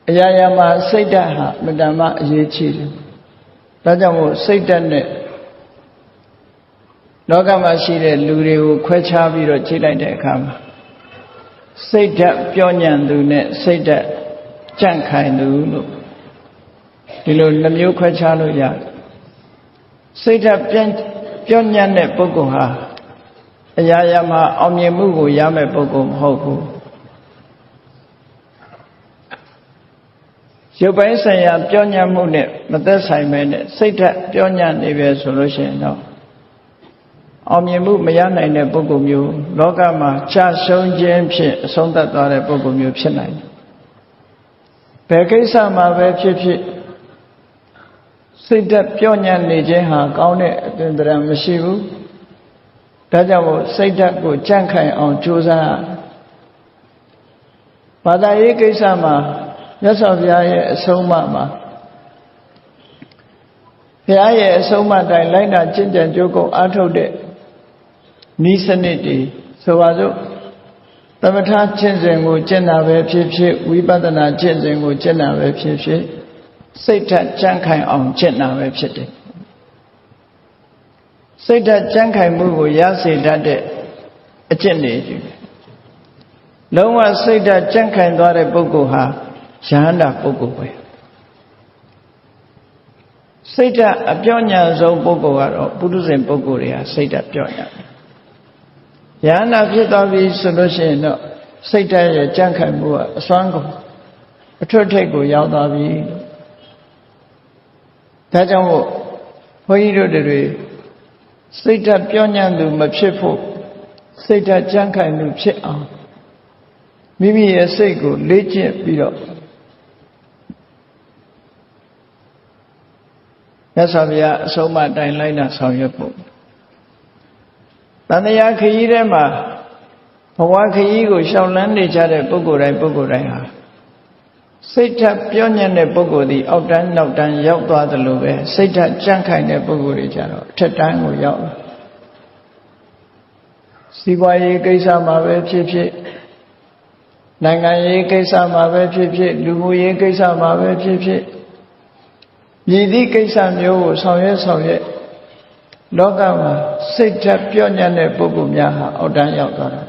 အရာရာမှာစိတ်ဓာတ်ဟာမတ္တမအရေးကြီးတယ်ဒါကြောင့်မို့စိတ်ဓာတ်နဲ့လောကမှာရှိတဲ့လူတွေကိုခွဲခြားပြီးတော့ကြည့်လိုက်တဲ့အခါမှာစိတ်ဓာတ်ပြောညံ့သူနဲ့စိတ်ဓာတ်ကြန့်ခိုင်သူလို့ဒီလိုနှမျိုးခွဲခြားလို့ရတယ်စိတ်ဓာတ်ပြောညံ့တဲ့ပုဂ္ဂိုလ်ဟာအရာရာမှာအောင်မြင်မှုကိုရမယ့်ပုဂ္ဂိုလ်မဟုတ်ဘူးရုပ်ပိုင်းဆိုင်ရာပြောညံ့မှုနဲ့မသက်ဆိုင်ပဲနဲ့စိတ်ဓာတ်ပြောညံ့နေပဲဆိုလို့ရှိရင်တော့အောင်မြင်မှုမရနိုင်တဲ့ပုဂ္ဂိုလ်မျိုးလောကမှာကြာရှုံးခြင်းဖြင့်အဆုံးသတ်သွားတဲ့ပုဂ္ဂိုလ်မျိုးဖြစ်နိုင်တယ်ဘယ်ကိစ္စမှာပဲဖြစ်ဖြစ်စိတ်ဓာတ်ပြောညံ့နေခြင်းဟာကောင်းတဲ့အသွင်သဏ္ဍာန်မရှိဘူးဒါကြောင့်မို့စိတ်ဓာတ်ကိုကြန့်ခိုင်အောင်ကြိုးစားဘာသာရေးကိစ္စမှာမြတ်စွာဘုရားရဲ့အဆုံးအမမှာဘုရားရဲ့အဆုံးအမတိုင်းလိုက်နာကျင့်ကြံကြိုးကုပ်အားထုတ်တဲ့ဤစနစ်တွေဆိုပါစို့သမထကျင့်စဉ်ကိုကျင့်တာပဲဖြစ်ဖြစ်ဝိပဿနာကျင့်စဉ်ကိုကျင့်တာပဲဖြစ်ဖြစ်စိတ်ဓာတ်ကြန့်ခိုင်အောင်ကျင့်တာပဲဖြစ်တယ်စိတ်ဓာတ်ကြန့်ခိုင်မှုကိုရစေတတ်တဲ့အကျင့်တွေကြီးလုံးဝစိတ်ဓာတ်ကြန့်ခိုင်သွားတဲ့ပုဂ္ဂိုလ်ဟာယဟန္တာပုဂ္ဂိုလ်ပဲစိတ်ဓာတ်အပြောညံဆုံးပုဂ္ဂိုလ်ကတော့ပုထုဇဉ်ပုဂ္ဂိုလ်တွေဟာစိတ်ဓာတ်ပြောညံယဟန္တာဖြစ်သွားပြီဆိုလို့ရှိရင်တော့စိတ်ဓာတ်ရဲ့ကြန့်ခိုင်မှုကအစွမ်းကုန်အထွတ်ထိပ်ကိုရောက်သွားပြီဒါကြောင့်မို့ဘုန်းကြီးတို့တွေစိတ်ဓာတ်ပြောညံ့သူမဖြစ်ဖို့စိတ်ဓာတ်ကြန့်ခိုင်မှုဖြစ်အောင်မိမိရဲ့စိတ်ကိုလေ့ကျင့်ပြီးတော့မြတ်စွာဘုရားအဆုံးအမတိုင်းလိုက်နာဆောင်ရွက်ဖို့တန်တရားခရီးထဲမှာဘဝခရီးကိုရှောင်လန်းနေကြတဲ့ပုဂ္ဂိုလ်တိုင်းဟာစိတ်ဓာတ်ပြောညံ့တဲ့ပုဂ္ဂိုလ်သည်အောက်တန်းနောက်တန်းရောက်သွားသလိုပဲစိတ်ဓာတ်ကြန့်ခိုင်တဲ့ပုဂ္ဂိုလ်တွေကြတော့အထက်တန်းကိုရောက်လာစီးပွားရေးကိစ္စမှာပဲဖြစ်ဖြစ်နိုင်ငံရေးကိစ္စမှာပဲဖြစ်ဖြစ်လူမှုရေးကိစ္စမှာပဲဖြစ်ဖြစ်မြည်သည့်ကိစ္စမျိုးကိုဆောင်ရွက်လောကမှာစိတ်ဓာတ်ပြောညံ့တဲ့ပုဂ္ဂိုလ်များဟာအောက်တန်းရောက်သွားတာ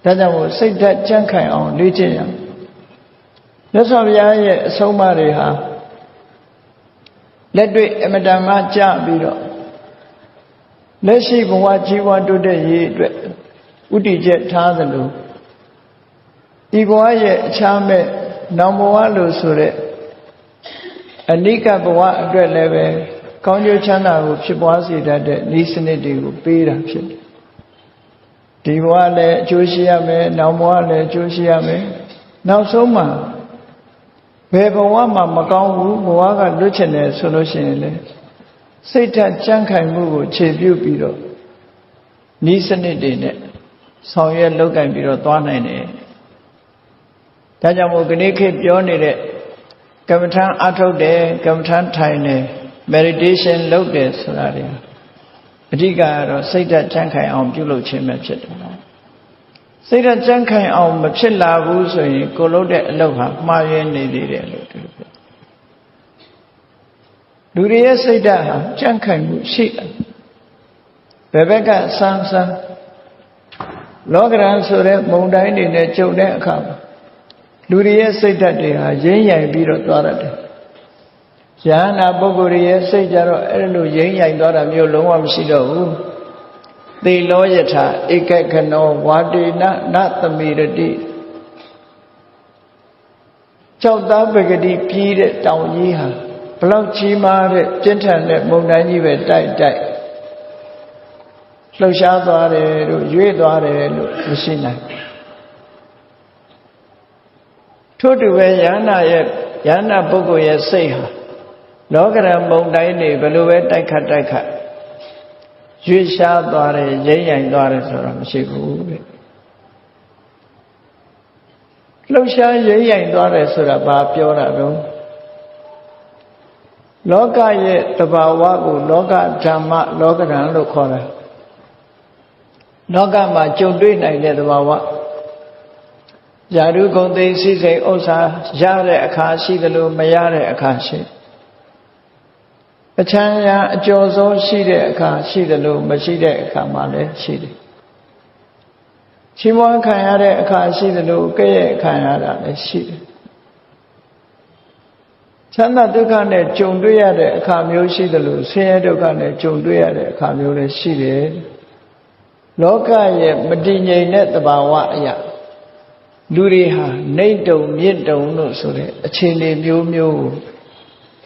ဒါကြောင့်မို့စိတ်ဓာတ်ကြန့်ခိုင်အောင်လေ့ကျင့်ရမယ်မြတ်စွာဘုရားရဲ့အဆုံးအမတွေဟာလက်တွေ့အမတန်မှကြပြီးတော့လက်ရှိဘဝကြီးပွားတိုးတက်ရေးအတွက်ဥတည်ချက်ထားသလိုဒီဘဝရဲ့အခြားမဲ့နောင်ဘဝလို့ဆိုတဲ့အနိကဘဝအတွက်လည်းပဲကောင်းကျိုးချမ်းသာကိုဖြစ်ပွားစေတတ်တဲ့ဤစနစ်တွေကိုပေးတာဖြစ်တယ်ဒီဘဝလည်းအကျိုးရှိရမယ်နောင်ဘဝလည်းအကျိုးရှိရမယ်နောက်ဆုံးမှာဘယ်ဘဝမှာမကောင်းဘူးဘဝကလွတ်ချင်တယ်ဆိုလို့ရှိရင်လေစိတ်ဓာတ်ကြန့်ခိုင်မှုကိုခြေပြုပြီးတော့ဤစနစ်တွေနဲ့ဆောင်ရွက်လုပ်ကင်ပြီးတော့သွားနိုင်တယ်ဒါကြောင့်မို့ဒီနေ့ခေတ်ပြောနေတဲ့ကမ္မထံအထုတ်တယ်ကမ္မထံထိုင်တယ် meditation လုပ်တယ်ဆိုတာတွေအဓိကကတော့စိတ်ဓာတ်ကြန့်ခိုင်အောင်ပြုလုပ်ခြင်းပဲဖြစ်တယ်စိတ်ဓာတ်ကြန့်ခိုင်အောင်မဖြစ်လာဘူးဆိုရင်ကိုလုပ်တဲ့အလုပ်ဟာမှားယွင်းနေသေးတယ်လို့ပြောတယ်လူတွေရဲ့စိတ်ဓာတ်ဟာကြန့်ခိုင်မှုရှိတယ်ဘယ်ဘက်ကစမ်းလောကရန်ဆိုတဲ့မုန်တိုင်းတွေနဲ့ကြုံတဲ့အခါမှာလူတွေရဲ့စိတ်ဓာတ်တွေဟာရင်းရိုင်ပြီးတော့သွားရတယ်ယဟနာပုဂ္ဂိုလ်ရဲ့စိတ်ကြတော့အဲ့လိုရင်းရိုင်သွားတာမျိုးလုံးဝမရှိတော့ဘူးသေလောယထာဧကခနောဝါတေနနသမိရတိကြောက်သားပဂတိပြီးတဲ့တောင်ကြီးဟာဘလောက်ကြီးမားတဲ့ပြင်းထန်တဲ့မုန်တိုင်းကြီးပဲတိုက်လှုပ်ရှားသွားတယ်လို့ရွေ့သွားတယ်လို့မရှိနိုင်ထို့တူပဲယဟနာပုဂ္ဂိုလ်ရဲ့စိတ်ဟာလောကရန်မုန်တိုင်းတွေဘယ်လိုပဲတိုက်ခတ်ရွေ့ရှားသွားတယ်ရိမ့်ရိုင်သွားတယ်ဆိုတာမရှိဘူးတဲ့လှုပ်ရှားရိမ့်ရိုင်သွားတယ်ဆိုတာဘာပြောတာတော့လောကရဲ့တဘာဝကိုလောကဓမ္မလောကရန်လို့ခေါ်တာလောကမှာကြုံတွေ့နိုင်တဲ့တဘာဝယ ယာရုဂုံသိစိစိတ်ဥစ္စာရတဲ့အခါရှိသလိုမရတဲ့အခါရှိအချမ်းရအကျော်ဆုံးရှိတဲ့အခါရှိသလိုမရှိတဲ့အခါမှလည်းရှိတယ်ချီးမွမ်းခံရတဲ့အခါရှိသလိုကဲ့ရဲ့ခံရတာလည်းရှိတယ်ချမ်းသာဒုက္ခနဲ့ကြုံတွေ့ရတဲ့အခါမျိုးရှိသလိုဆင်းရဲဒုက္ခနဲ့ကြုံတွေ့ရတဲ့အခါမျိုးလည်းရှိတယ်လောကရဲ့မတည်ငြိမ်တဲ့သဘာဝအရာလူတွေဟာနှိမ့်တုံမြင့်တုံလို့ဆိုတဲ့အခြေအနေမျိုးမျိုးကို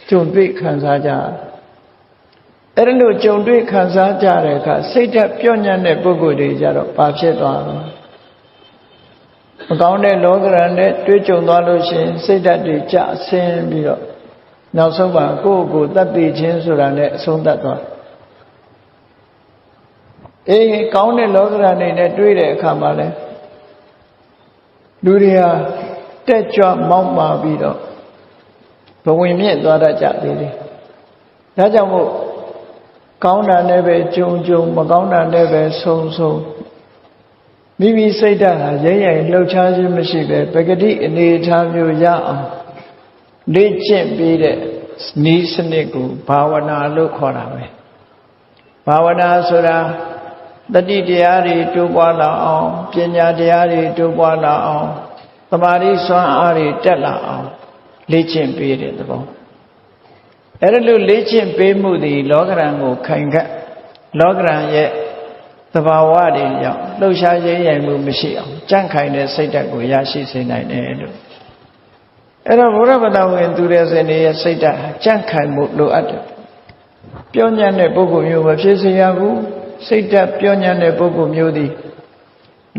ကြုံတွေ့ခံစားကြအဲ့ဒါလို့ကြုံတွေ့ခံစားကြတဲ့အခါစိတ်ဓာတ်ပြော့ညံ့တဲ့ပုဂ္ဂိုလ်တွေကြတော့ဘာဖြစ်သွားလဲမကောင်းတဲ့လောကရန်နဲ့တွေ့ကြုံသွားလို့ရှိရင်စိတ်ဓာတ်တွေကျဆင်းပြီးတော့နောက်ဆုံးမှာကိုယ့်ကိုယ်တတ်သိခြင်းဆိုတာနဲ့အဆုံးသတ်သွားအေးကောင်းတဲ့လောကရန်တွေနဲ့တွေ့တဲ့အခါမှာလဲလူတွေဟာတက်ကြွမောက်မာပြီးတော့ဘဝင်မြင့်သွားတတ်ကြသေးတယ်ဒါကြောင့်မို့ကောင်းတာနဲ့ပဲကြုံကြုံမကောင်းတာနဲ့ပဲဆုံးဆုံးမိမိစိတ်ဓာတ်ဟာရဲရဲလှုပ်ရှားခြင်းမရှိပဲပဂတိအနေအထားမျိုးရအောင်လေ့ကျင့်ပြီးတဲ့နည်းစနစ်ကိုဘာဝနာလို့ခေါ်တာပဲဘာဝနာဆိုတာတတိတရားတွေတိုးပွားလာအောင်ပညာတရားတွေတိုးပွားလာအောင်သမာဓိစွမ်းအားတွေတက်လာအောင်လေ့ကျင့်ပေးတဲ့သဘောအဲ့ဒါလို့လေ့ကျင့်ပေးမှုသည်လောကရန်ကိုခိုင်ခန့်လောကရန်ရဲ့သဘာဝတွေကြောင့်လှုပ်ရှားရင်းရိုင်မှုမရှိအောင်ကြန့်ခိုင်တဲ့စိတ်ဓာတ်ကိုရရှိစေနိုင်တယ်လို့အဲ့တော့ဘုရားဗတ္တဝင်သူတဲ့စင်ရဲ့စိတ်ဓာတ်ကြန့်ခိုင်မှုလိုအပ်တယ်ပြောညံ့တဲ့ပုဂ္ဂိုလ်မျိုးမဖြစ်စေရဘူးစိတ်ဓာတ်ပြောညံ့တဲ့ပုဂ္ဂိုလ်မျိုးသည်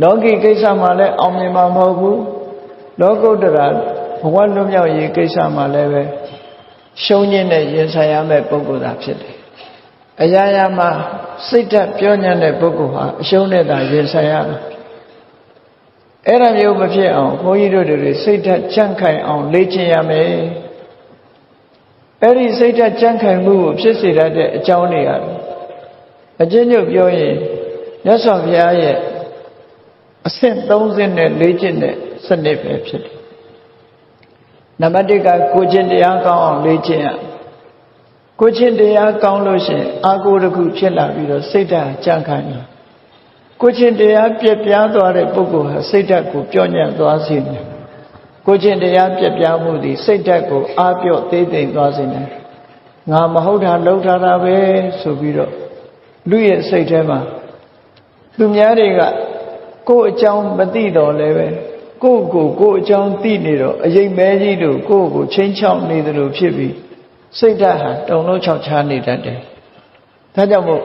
လောကီကိစ္စမှာလည်းအောင်မြင်မှာမဟုတ်ဘူးလောကုတ္တရာဘဝလွတ်မြောက်ရေးကိစ္စမှာလည်းပဲရှုံးညင်းတဲ့ရင်ဆိုင်ရမယ့်ပုဂ္ဂိုလ်သာဖြစ်တယ်အရာရာမှာစိတ်ဓာတ်ပြောညံ့တဲ့ပုဂ္ဂိုလ်ဟာအရှုံးနဲ့သာရင်ဆိုင်ရမယ်အဲ့ဒါမျိုးမဖြစ်အောင်ဘုန်းကြီးတို့တွေစိတ်ဓာတ်ကြန့်ခိုင်အောင်လေ့ကျင့်ရမယ်အဲ့ဒီစိတ်ဓာတ်ကြန့်ခိုင်မှုကိုဖြစ်စေတတ်တဲ့အကြောင်းတွေကအကျဉ်းချုပ်ပြောရင်မြတ်စွာဘုရားရဲ့အဆင့်30နဲ့လေ့ကျင့်တဲ့စနစ်ပဲဖြစ်တယ်နံပါတ်1ကကိုယ်ချင်းတရားကောင်းအောင်လေ့ကျင့်ရကိုယ်ချင်းတရားကောင်းလို့ရှိရင်အာကိုတစ်ခုဖြစ်လာပြီးတော့စိတ်ဓာတ်ကြန့်ခိုင်လာကိုယ်ချင်းတရားပြက်ပြားသွားတဲ့ပုဂ္ဂိုလ်ဟာစိတ်ဓာတ်ကိုပြော့ညံ့သွားစေတယ်ကိုယ်ချင်းတရားပြက်ပြားမှုသည်စိတ်ဓာတ်ကိုအားပြော့သေးသိမ်သွားစေတယ်ငါမဟုတ်တာလှုပ်ထားတာပဲဆိုပြီးတော့လူရဲ့စိတ်ထဲမှာသူများတွေကကိုယ်အကြောင်းမသိတော့လည်းပဲကိုယ်အကြောင်းသိနေတော့အရေးမဲကြီးတို့ကိုယ်ချင်းချောက်နေသလိုဖြစ်ပြီးစိတ်ဓာတ်ဟာတုံလုံးချောက်ချားနေတတ်တယ်။ဒါကြောင့်မို့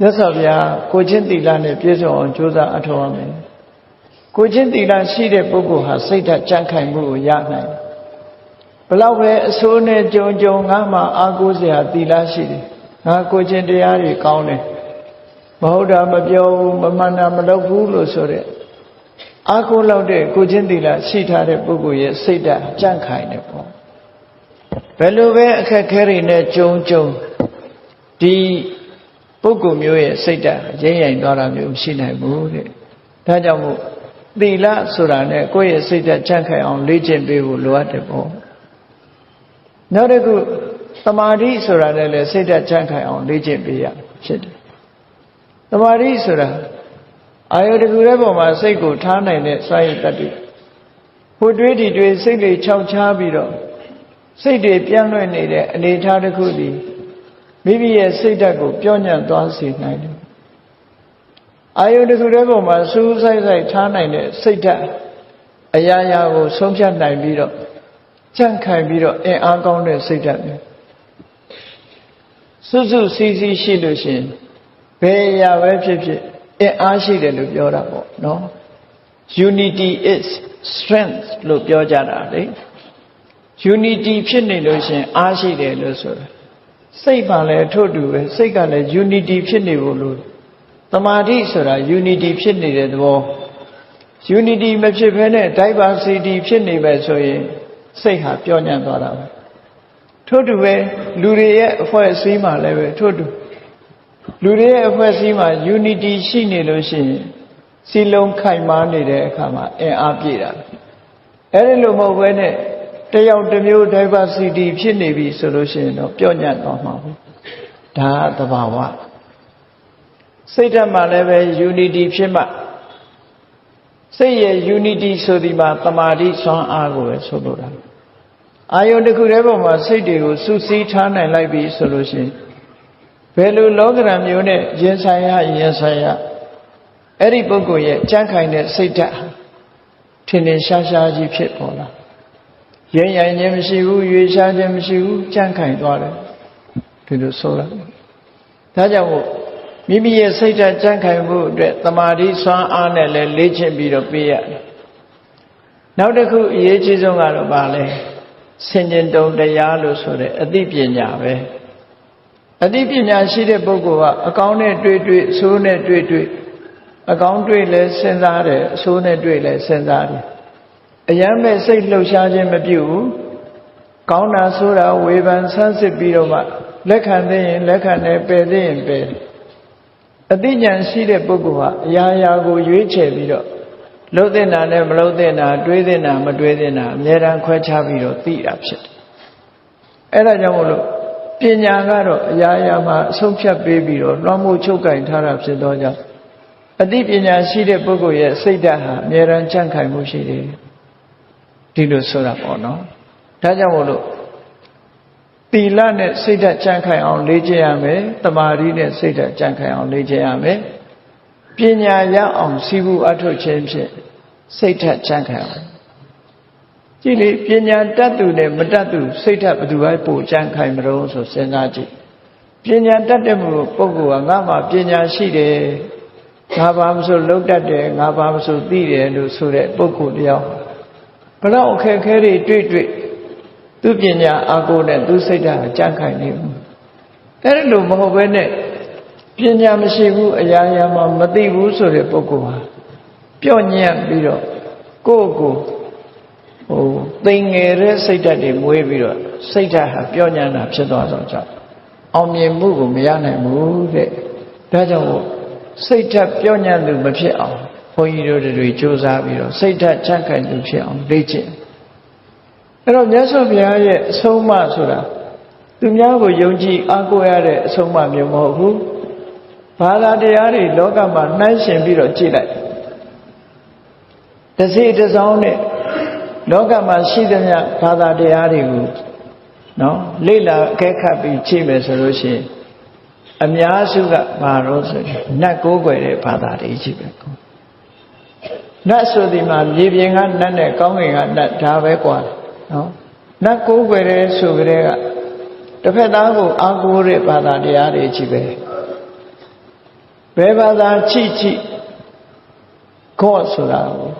မြတ်စွာဘုရားကိုချင်းသီလနဲ့ပြည့်စုံအောင်ကြိုးစားအထောက်အမယ်။ကိုချင်းသီလရှိတဲ့ပုဂ္ဂိုလ်ဟာစိတ်ဓာတ်ကြံ့ခိုင်မှုကိုရနိုင်တယ်။ဘလောက်ပဲအဆိုးနဲ့ကြုံငါမှအာကိုးစရာသီလရှိတယ်။ငါကိုချင်းတရားတွေကောင်းတယ်။မဟုတ်တာမပြောဘူးမမှန်တာမလုပ်ဘူးလို့ဆိုတဲ့အာကိုးလောက်တဲ့ကိုချင်းသီလရှိထားတဲ့ပုဂ္ဂိုလ်ရဲ့စိတ်ဓာတ်ကြံ့ခိုင်တယ်ပေါ့ဘယ်လိုပဲအခက်ခဲတွေနဲ့ကြုံဒီပုဂ္ဂိုလ်မျိုးရဲ့စိတ်ဓာတ်ရင်းရိုင်သွားတာမျိုးမရှိနိုင်ဘူးတဲ့ဒါကြောင့်မို့သီလဆိုတာနဲ့ကိုယ့်ရဲ့စိတ်ဓာတ်ကြံ့ခိုင်အောင်လေ့ကျင့်ပေးဖို့လိုအပ်တယ်ပေါ့နောက်တစ်ခုသမာဓိဆိုတာနဲ့လည်းစိတ်ဓာတ်ကြံ့ခိုင်အောင်လေ့ကျင့်ပေးရဖြစ်တယ်သမာဓိဆိုတာအာယုတစ်ခုရဲ့ပုံမှာစိတ်ကိုထားနိုင်တဲ့စွမ်းရည်တတ္တိဟိုတွေးဒီတွေးစိတ်တွေခြောက်ခြားပြီးတော့စိတ်တွေပြန့်လွင့်နေတဲ့အနေအထားတစ်ခုဒီမိမိရဲ့စိတ်ဓာတ်ကိုပြောင်းညံ့သွားစေနိုင်တယ်အာယုတစ်ခုတည်းပုံမှာစူးစိုက်ထားနိုင်တဲ့စိတ်ဓာတ်အရာရာကိုဆုံးဖြတ်နိုင်ပြီးတော့ကြန့်ခိုင်ပြီးတော့အင်အားကောင်းတဲ့စိတ်ဓာတ်မျိုးစွတ်စွတ်စီးစီးရှိလို့ရှိရင်ဘယ်အရာပဲဖြစ်ဖြစ်အင်အားရှိတယ်လို့ပြောတာပေါ့နော် Unity is strength လို့ပြောကြတာလေunity ဖြစ်နေလို့ရှင်အားရှိတယ်လို့ဆိုတာစိတ်ပါလဲထို့တူပဲစိတ်ကလည်း unity ဖြစ်နေဖို့လို့သမာဓိဆိုတာ unity ဖြစ်နေတဲ့သဘော unity မဖြစ်ဘဲနဲ့ diversity ဖြစ်နေပဲဆိုရင်စိတ်ဟာပြောညံ့သွားတာပဲထို့တူပဲလူတွေရဲ့အဖွဲ့အစည်းမှာလည်းပဲထို့တူလူတွေရဲ့အဖွဲ့အစည်းမှာ unity ရှိနေလို့ရှိရင် စီလုံးခိုင်မာနေတဲ့အခါမှာအင်အားပြည့်တာအဲ့ဒီလိုမဟုတ်ဘဲနဲ့တယောက်တစ်မျိုး diversity ဖြစ်နေပြီဆိုလို့ရှိရင်တော့ပြော့ညံ့သွားမှာဘူးဒါကသဘာဝစိတ်ဓာတ်မှာလည်းပဲ unity ဖြစ်မှစိတ်ရဲ့ unity ဆိုဒီမှာတမာတိဆွမ်းအားကိုပဲဆိုလိုတာအာယုန်တစ်ခုတည်းပေါ်မှာစိတ်တွေကိုစုစည်းထားနိုင်လိုက်ပြီဆိုလို့ရှိရင်ဘယ်လိုလောကရန်မျိုးနဲ့ရင်ဆိုင်ရအဲ့ဒီပုဂ္ဂိုလ်ရဲ့ကြံ့ခိုင်တဲ့စိတ်ဓာတ်ထင်ထင်ရှားရှားကြီးဖြစ်ပေါ်လာရင်ရခြင်းမရှိဘူးရွေရှားခြင်းမရှိဘူးကြံ့ခိုင်သွားတယ်ဒီလိုဆိုလာဒါကြောင့်မို့မိမိရဲ့စိတ်ဓာတ်ကြံ့ခိုင်မှုအတွက်တမာတိဆွမ်းအားနဲ့လည်းလေ့ကျင့်ပြီးတော့ပေးရတယ်နောက်တစ်ခုအရေးကြီးဆုံးကတော့ဗာလဲဆင်ခြင်တုံတရားလို့ဆိုတဲ့အသိပညာပဲအသိပညာရှိတဲ့ပုဂ္ဂိုလ်ကအကောင်းနဲ့တွေ့အဆိုးနဲ့တွေ့အကောင်းတွေ့လဲစဉ်းစားတယ်အဆိုးနဲ့တွေ့လဲစဉ်းစားတယ်အယမ်းမဲ့စိတ်လှုပ်ရှားခြင်းမပြုဘူးကောင်းတာဆိုးတာဝေဖန်ဆန်းစစ်ပြီးတော့မှလက်ခံသိရင်လက်ခံတယ်ပယ်သိရင်ပယ်အသိဉာဏ်ရှိတဲ့ပုဂ္ဂိုလ်ဟာအရာရာကိုရွေးချယ်ပြီးတော့လှုပ်တဲ့နာနဲ့မလှုပ်တဲ့နာတွေးတဲ့နာမတွေးတဲ့နာအများတန်းခွဲခြားပြီးတော့သိတာဖြစ်တယ်အဲ့ဒါကြောင့်မို့လို့ပညာကတော့အရာရာမှာအဆုံးဖြတ်ပေးပြီးတော့လွှမ်းမိုးချုပ်ကင်ထားတာဖြစ်သောကြောင့်အသိပညာရှိတဲ့ပုဂ္ဂိုလ်ရဲ့စိတ်ဓာတ်ဟာအများတန်းကြံ့ခိုင်မှုရှိတယ်ဒီလိုဆိုတာပေါ့နော်ဒါကြောင့်မို့လို့သီလနဲ့စိတ်ဓာတ်ကြံ့ခိုင်အောင်လေ့ကျင့်ရမယ်တမာတိနဲ့စိတ်ဓာတ်ကြံ့ခိုင်အောင်လေ့ကျင့်ရမယ်ပညာရအောင်စီးပူအထုတ်ခြင်းဖြင့်စိတ်ဓာတ်ကြံ့ခိုင်အောင်ကြည့်လေပညာတတ်သူနဲ့မတတ်သူစိတ်ဓာတ်ဘယ်သူပဲပိုကြံ့ခိုင်မလို့ဆိုစဉ်းစားကြည့်ပညာတတ်တဲ့ပုဂ္ဂိုလ်ကငါမှပညာရှိတယ်ငါဘာမဆိုလုံးတတ်တယ်ငါဘာမဆိုသိတယ်လို့ဆိုတဲ့ပုဂ္ဂိုလ်တယောက်ဘလောက်အခက်ခဲတွေတွေ့သူပညာအာကိုနဲ့သူစိတ်ဓာတ်ကြံ့ခိုင်နေဘူးအဲ့လိုမဟုတ်ဘဲနဲ့ပညာမရှိဘူးအရာရာမှမသိဘူးဆိုတဲ့ပုဂ္ဂိုလ်ဟာပြော့ညံ့ပြီးတော့ကိုယ့်ကိုသိငယ်တဲ့စိတ်ဓာတ်တွေမွေးပြီးတော့စိတ်ဓာတ်ဟာပြော့ညံ့တာဖြစ်သွားတော့ကြောင့်အောင်မြင်မှုကိုမရနိုင်ဘူးတဲ့ဒါကြောင့်စိတ်ဓာတ်ပြော့ညံ့သူမဖြစ်အောင်ဘုန်းကြီးတို့တွေကြိုးစားပြီးတော့စိတ်ဓာတ်ကြံ့ခိုင်သူဖြစ်အောင်လေ့ကျင့်အဲ့တော့မြတ်စွာဘုရားရဲ့အဆုံးအမဆိုတာသူများကိုယုံကြည်အားကိုးရတဲ့အဆုံးအမမျိုးမဟုတ်ဘူးဘာသာတရားတွေလောကမှာနှိုင်းယှဉ်ပြီးတော့ကြည့်လိုက်တစ်စိတစ်စောင်းနဲ့လောကမှာရှိသမျှဘာသာတရားတွေကိုနော်လေ့လာအကဲခတ်ပြီးကြည့်မယ်ဆိုလို့ရှိရင်အများစုကဘာလို့ဆိုရင်နတ်ကိုးကွယ်တဲ့ဘာသာတွေကြီးပဲနတ်ဆိုဒီမှာမြေပြင်ကနတ်နဲ့ကောင်းကင်ကနတ်ဒါပဲกว่าနော်နတ်ကိုးကွယ်တဲ့ဆိုကြတဲ့ကတစ်ဖက်သားကိုအားကိုးတဲ့ဘာသာတရားတွေကြီးပဲဘယ်ဘာသာချိGod ဆိုတာကို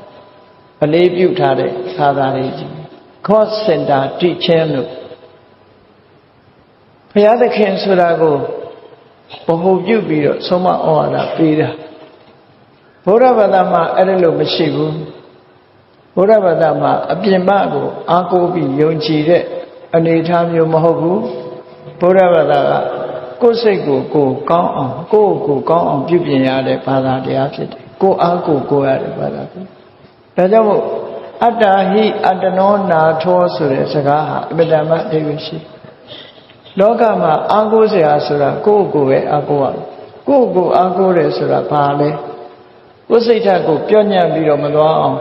အလေးပြုထားတဲ့ဘာသာတွေကြီး God Center Teaching လို့ဘုရားသခင်ဆိုတာကိုဗဟုပြုပြီးတော့ဆုံးမဩဝါဒပေးတာဘုရားဘာသာမှာအဲ့ဒါလို့မရှိဘူးဘုရားဘာသာမှာအပြင်ဘက်ကိုအားကိုးပြီးယုံကြည်တဲ့အနေအထားမျိုးမဟုတ်ဘူးဘုရားဘာသာကကိုယ်စိတ်ကိုကောင်းအောင်ကိုယ့်ကိုကောင်းအောင်ပြုပြင်ရတဲ့ဘာသာတရားဖြစ်တယ်ကိုယ်အားကိုရတဲ့ဘာသာဖြစ်ဒါကြောင့်မို့အတ္တဟိအတ္တနောနာထောဆိုတဲ့စကားဟာအမြဲတမ်းအဓိပ္ပာယ်ရှိလောကမှာအားကိုးစရာဆိုတာကိုယ့်ကိုပဲအားကိုးရကိုယ့်ကိုအားကိုးတယ်ဆိုတာဘာလဲကိုယ်စိတ်ဓာတ်ကိုပြော့ညံ့ပြီးတော့မသွားအောင်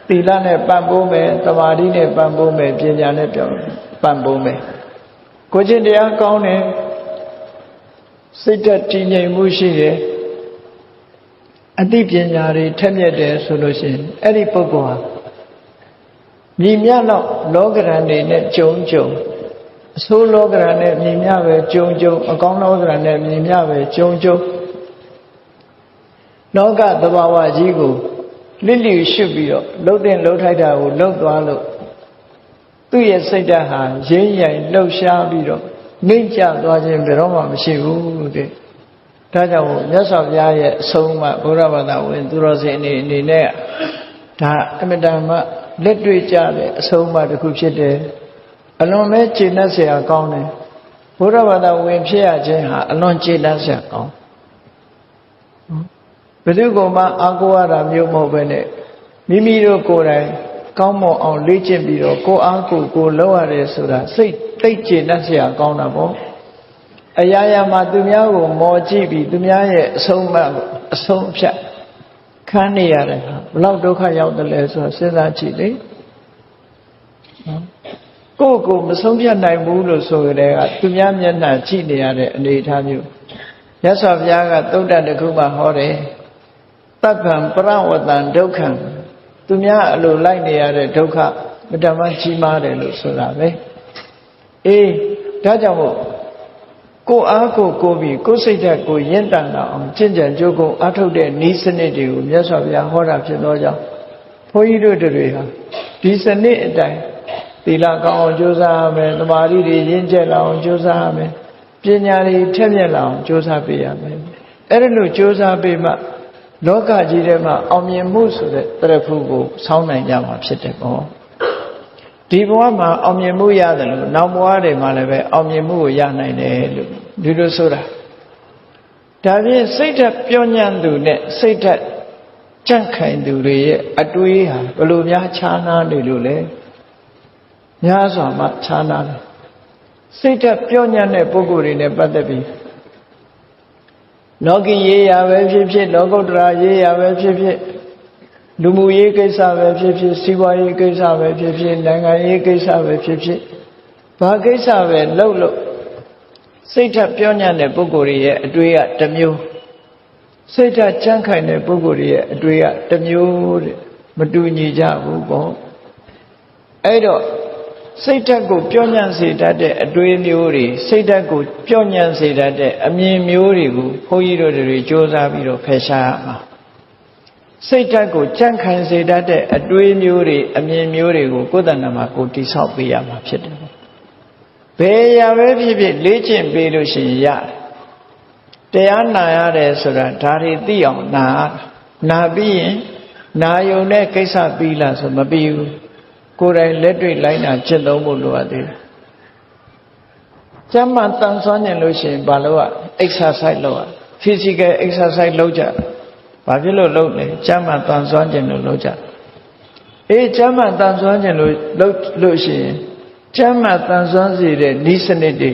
သီလနဲ့ပံ့ပိုးမယ်သမာဓိနဲ့ပံ့ပိုးမယ်ပညာနဲ့ပံ့ပိုးမယ်ကိုယ်ချင်းတရားကောင်းတယ်စိတ်ဓာတ်တည်ငြိမ်မှုရှိတယ်အသိပညာတွေထက်မြက်တယ်ဆိုလို့ရှိရင်အဲ့ဒီပုဂ္ဂိုလ်ဟာမြင်မြတော့လောကရန်တွေနဲ့ကြုံအဆိုးလောကရန်နဲ့မြင်မြပဲကြုံအကောင်းလောကရန်နဲ့မြင်မြပဲကြုံလောကသဘာဝကြီးကိုလစ်လျူရှုပြီးတော့လှုပ်တဲ့လှုပ်ထိုက်တာကိုလှုပ်သွားလို့သူ့ရဲ့စိတ်ဓာတ်ဟာရင်းရိုင်လှုပ်ရှားပြီးတော့နှိမ့်ကျသွားခြင်းဘယ်တော့မှမရှိဘူးတဲ့ဒါကြောင့်မြတ်စွာဘုရားရဲ့အဆုံးအမဘုရားဘာသာဝင်သူတော်စင်အနေနဲ့ဒါအမြဲတမ်းလက်တွေ့ကြတဲ့အဆုံးအမတစ်ခုဖြစ်တယ်အလွန်ပဲကျေနပ်စရာကောင်းတယ်ဘုရားဘာသာဝင်ဖြစ်ရခြင်းဟာအလွန်ကျေနပ်စရာကောင်း ဘယ်သူကမှအားကိုးရတာမျိုးမဟုတ်ပဲနဲ့မိမိတို့ကိုယ်တိုင်ကောင်းမွန်အောင်လေ့ကျင့်ပြီးတော့ကိုအားကိုလုပ်ရတယ်ဆိုတာစိတ်သိပ်ကျေနပ်စရာကောင်းတာပေါ့အရာရာမှာသူများကိုမော်ကြည့်ပြီးသူများရဲ့အဆုံးအဖြတ်ခံနေရတယ်ဟာဘလောက်ဒုက္ခရောက်တယ်လဲဆိုတော့စဉ်းစားကြည့်လေကိုမဆုံးဖြတ်နိုင်ဘူးလို့ဆိုကြတဲ့ကသူများမျက်နှာကြည့်နေရတဲ့အနေအထားမျိုးမြတ်စွာဘုရားကသုတ္တတစ်ခုမှဟောတယ်တပ္ပံပရဝတံဒုက္ခံသူများအလိုလိုက်နေရတဲ့ဒုက္ခမတ္တမကြီးမားတယ်လို့ဆိုတာပဲအေးဒါကြောင့်မို့ကိုအားကိုပြီးကိုစိတ်ဓာတ်ကိုရင့်တန်လာအောင်ကျင့်ကြံကြိုးကုပ်အားထုတ်တဲ့ဤစနစ်တွေကိုမြတ်စွာဘုရားဟောတာဖြစ်သောကြောင့်ဘုန်းကြီးတို့တွေဟာဒီစနစ်အတိုင်းသီလကောင်းအောင်ကြိုးစားရမယ်သမာဓိတွေရင့်ကျက်လာအောင်ကြိုးစားရမယ်ပညာတွေထက်မြက်လာအောင်ကြိုးစားပေးရမယ်အဲ့ဒါလို့ကြိုးစားပေးမှလောကကြီးထဲမှာအောင်မြင်မှုဆိုတဲ့တရဖူကိုဆောင်းနိုင်ကြမှာဖြစ်တယ်ပေါ့ဒီဘဝမှာအောင်မြင်မှုရတယ်လို့နောက်ဘဝတွေမှာလည်းပဲအောင်မြင်မှုကိုရနိုင်တယ်လို့ဒီလိုဆိုတာဒါဖြင့်စိတ်ဓာတ်ပြောညံ့သူနဲ့စိတ်ဓာတ်ကြန့်ခိုင်သူတွေရဲ့အတွေးဟာဘယ်လိုများခြားနားနေလို့လဲများစွာမှခြားနားတယ်စိတ်ဓာတ်ပြောညံ့တဲ့ပုဂ္ဂိုလ်တွေနဲ့ပတ်သက်ပြီးလောကီရေးရာပဲဖြစ်ဖြစ်လောကုတ္တရာရေးရာပဲဖြစ်ဖြစ်လူမှုရေးကိစ္စပဲဖြစ်ဖြစ်စီးပွားရေးကိစ္စပဲဖြစ်ဖြစ်နိုင်ငံရေးကိစ္စပဲဖြစ်ဖြစ်ဘာကိစ္စပဲလုပ်လို့စိတ်ဓာတ်ပြောညံ့တဲ့ပုဂ္ဂိုလ်ရဲ့အတွေ့အတစ်မျိုးစိတ်ဓာတ်ကြမ်းခိုင်တဲ့ပုဂ္ဂိုလ်ရဲ့အတွေ့အတစ်မျိုးတဲ့မတူညီကြဘူးပေါ့အဲ့တော့စိတ်ဓာတ်ကိုပြောညံ့စေတတ်တဲ့အတွေးမျိုးတွေစိတ်ဓာတ်ကိုပြောညံ့စေတတ်တဲ့အမြင်မျိုးတွေကိုဘုန်းကြီးတို့တွေကြိုးစားပြီးတော့ဖယ်ရှားရမှာစိတ်ဓာတ်ကိုကြန့်ခိုင်စေတတ်တဲ့အတွေးမျိုးတွေအမြင်မျိုးတွေကိုကိုယ်တဏ္ဍာမှာကိုတိဆောက်ပေးရမှာဖြစ်တယ်ဘယ်ရာပဲဖြစ်ဖြစ်လေ့ကျင့်ပေးလို့ရှိရင်ရတယ်တရားနာရတယ်ဆိုတာဒါတွေသိအောင်နာပြီးရင်နာယုံတဲ့ကိစ္စပြီးလားဆိုမပြီးဘူးကိုယ်တိုင်လက်တွေ့လိုက်နာကျင့်သုံးဖို့လိုအပ်သေးတယ်ကျမ်းမာတန်ဆွမ်းနေလို့ရှိရင်ဘာလို့ exercise လုပ်ရ physical exercise လုပ်ကြဘာဖြစ်လို့လုပ်လဲကျမ်းမာတန်ဆွမ်းခြင်းလို့လုပ်ကြအေးကျမ်းမာတန်ဆွမ်းခြင်းလို့ရှိရင်ကျမ်းမာတန်ဆွမ်းစေတဲ့ဤစနစ်တွေ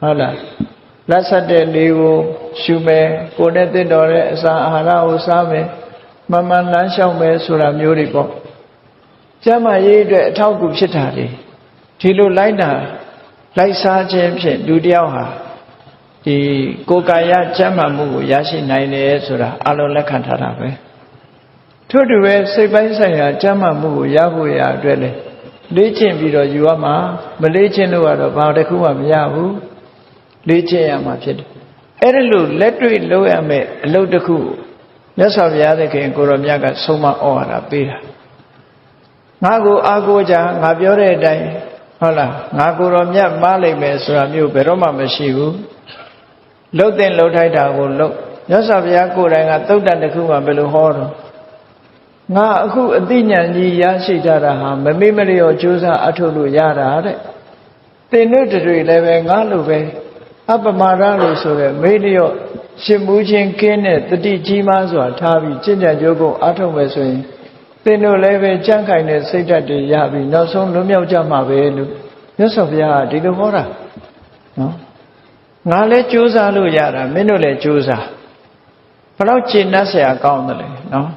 ဟုတ်လားလက်ဆက်တဲ့လေကိုရှုမယ်ကိုယ်နဲ့တင့်တော်တဲ့အစာအာဟာရကိုစားမယ်မှန်မှန်လမ်းလျှောက်မယ်ဆိုတာမျိုးတွေပေါ့ကျမ်းမာရေးအတွက်အထောက်အကူဖြစ်တာလေဒီလိုလိုက်စားခြင်းဖြင့်လူတယောက်ဟာဒီကိုယ်ကာယကျမ်းမာမှုကိုရရှိနိုင်တယ်ဆိုတာအလုံးလက်ခံထားတာပဲထို့တူပဲစိတ်ပိုင်းဆိုင်ရာကျမ်းမာမှုကိုရဖို့ရအတွက်လေလေ့ကျင့်ပြီးတော့ယူရမှာမလေ့ကျင့်လို့ကတော့ဘာတစ်ခုမှမရဘူးလေ့ကျင့်ရမှာဖြစ်တယ်အဲ့ဒါလို့လက်တွေ့လုပ်ရမယ်အလုပ်တစ်ခုမြတ်စွာဘုရားသခင်ကိုရောမြတ်ကဆုံးမဩဝါဒပေးတာငါကိုအားကိုးကြငါပြောတဲ့အတိုင်းဟုတ်လားငါကိုရောမြတ်မားလိုက်မယ်ဆိုတာမျိုးဘယ်တော့မှမရှိဘူးလှုပ်တဲ့လှုပ်ထိုက်တာကိုလှုပ်မြတ်စွာဘုရားကိုယ်တိုင်ကသုတ္တတစ်ခုမှဘယ်လိုဟောတော့ငါအခုအသိဉာဏ်ကြီးရရှိကြတာဟာမမေ့မလျော့ကြိုးစားအထုတ်လို့ရတာတဲ့သင်တို့တွေလည်းပဲငါလိုပဲအပမာဒလို့ဆိုရဲမေ့လျော့ရှင်မှုချင်းကင်းတဲ့တတိကြီးမားစွာထားပြီးကျင့်ကြံကြိုးကုပ်အထုတ်မယ်ဆိုရင်သင်တို့လည်းပဲကြံ့ခိုင်တဲ့စိတ်ဓာတ်တွေရပြီးနောက်ဆုံးလွတ်မြောက်ကြမှာပဲလို့မြတ်စွာဘုရားကဒီလိုဟောတာနော်ငါလည်းကြိုးစားလို့ရတာမင်းတို့လည်းကြိုးစားဘယ်တော့ကျင့်တတ်เสียကောင်းတယ်လဲနော်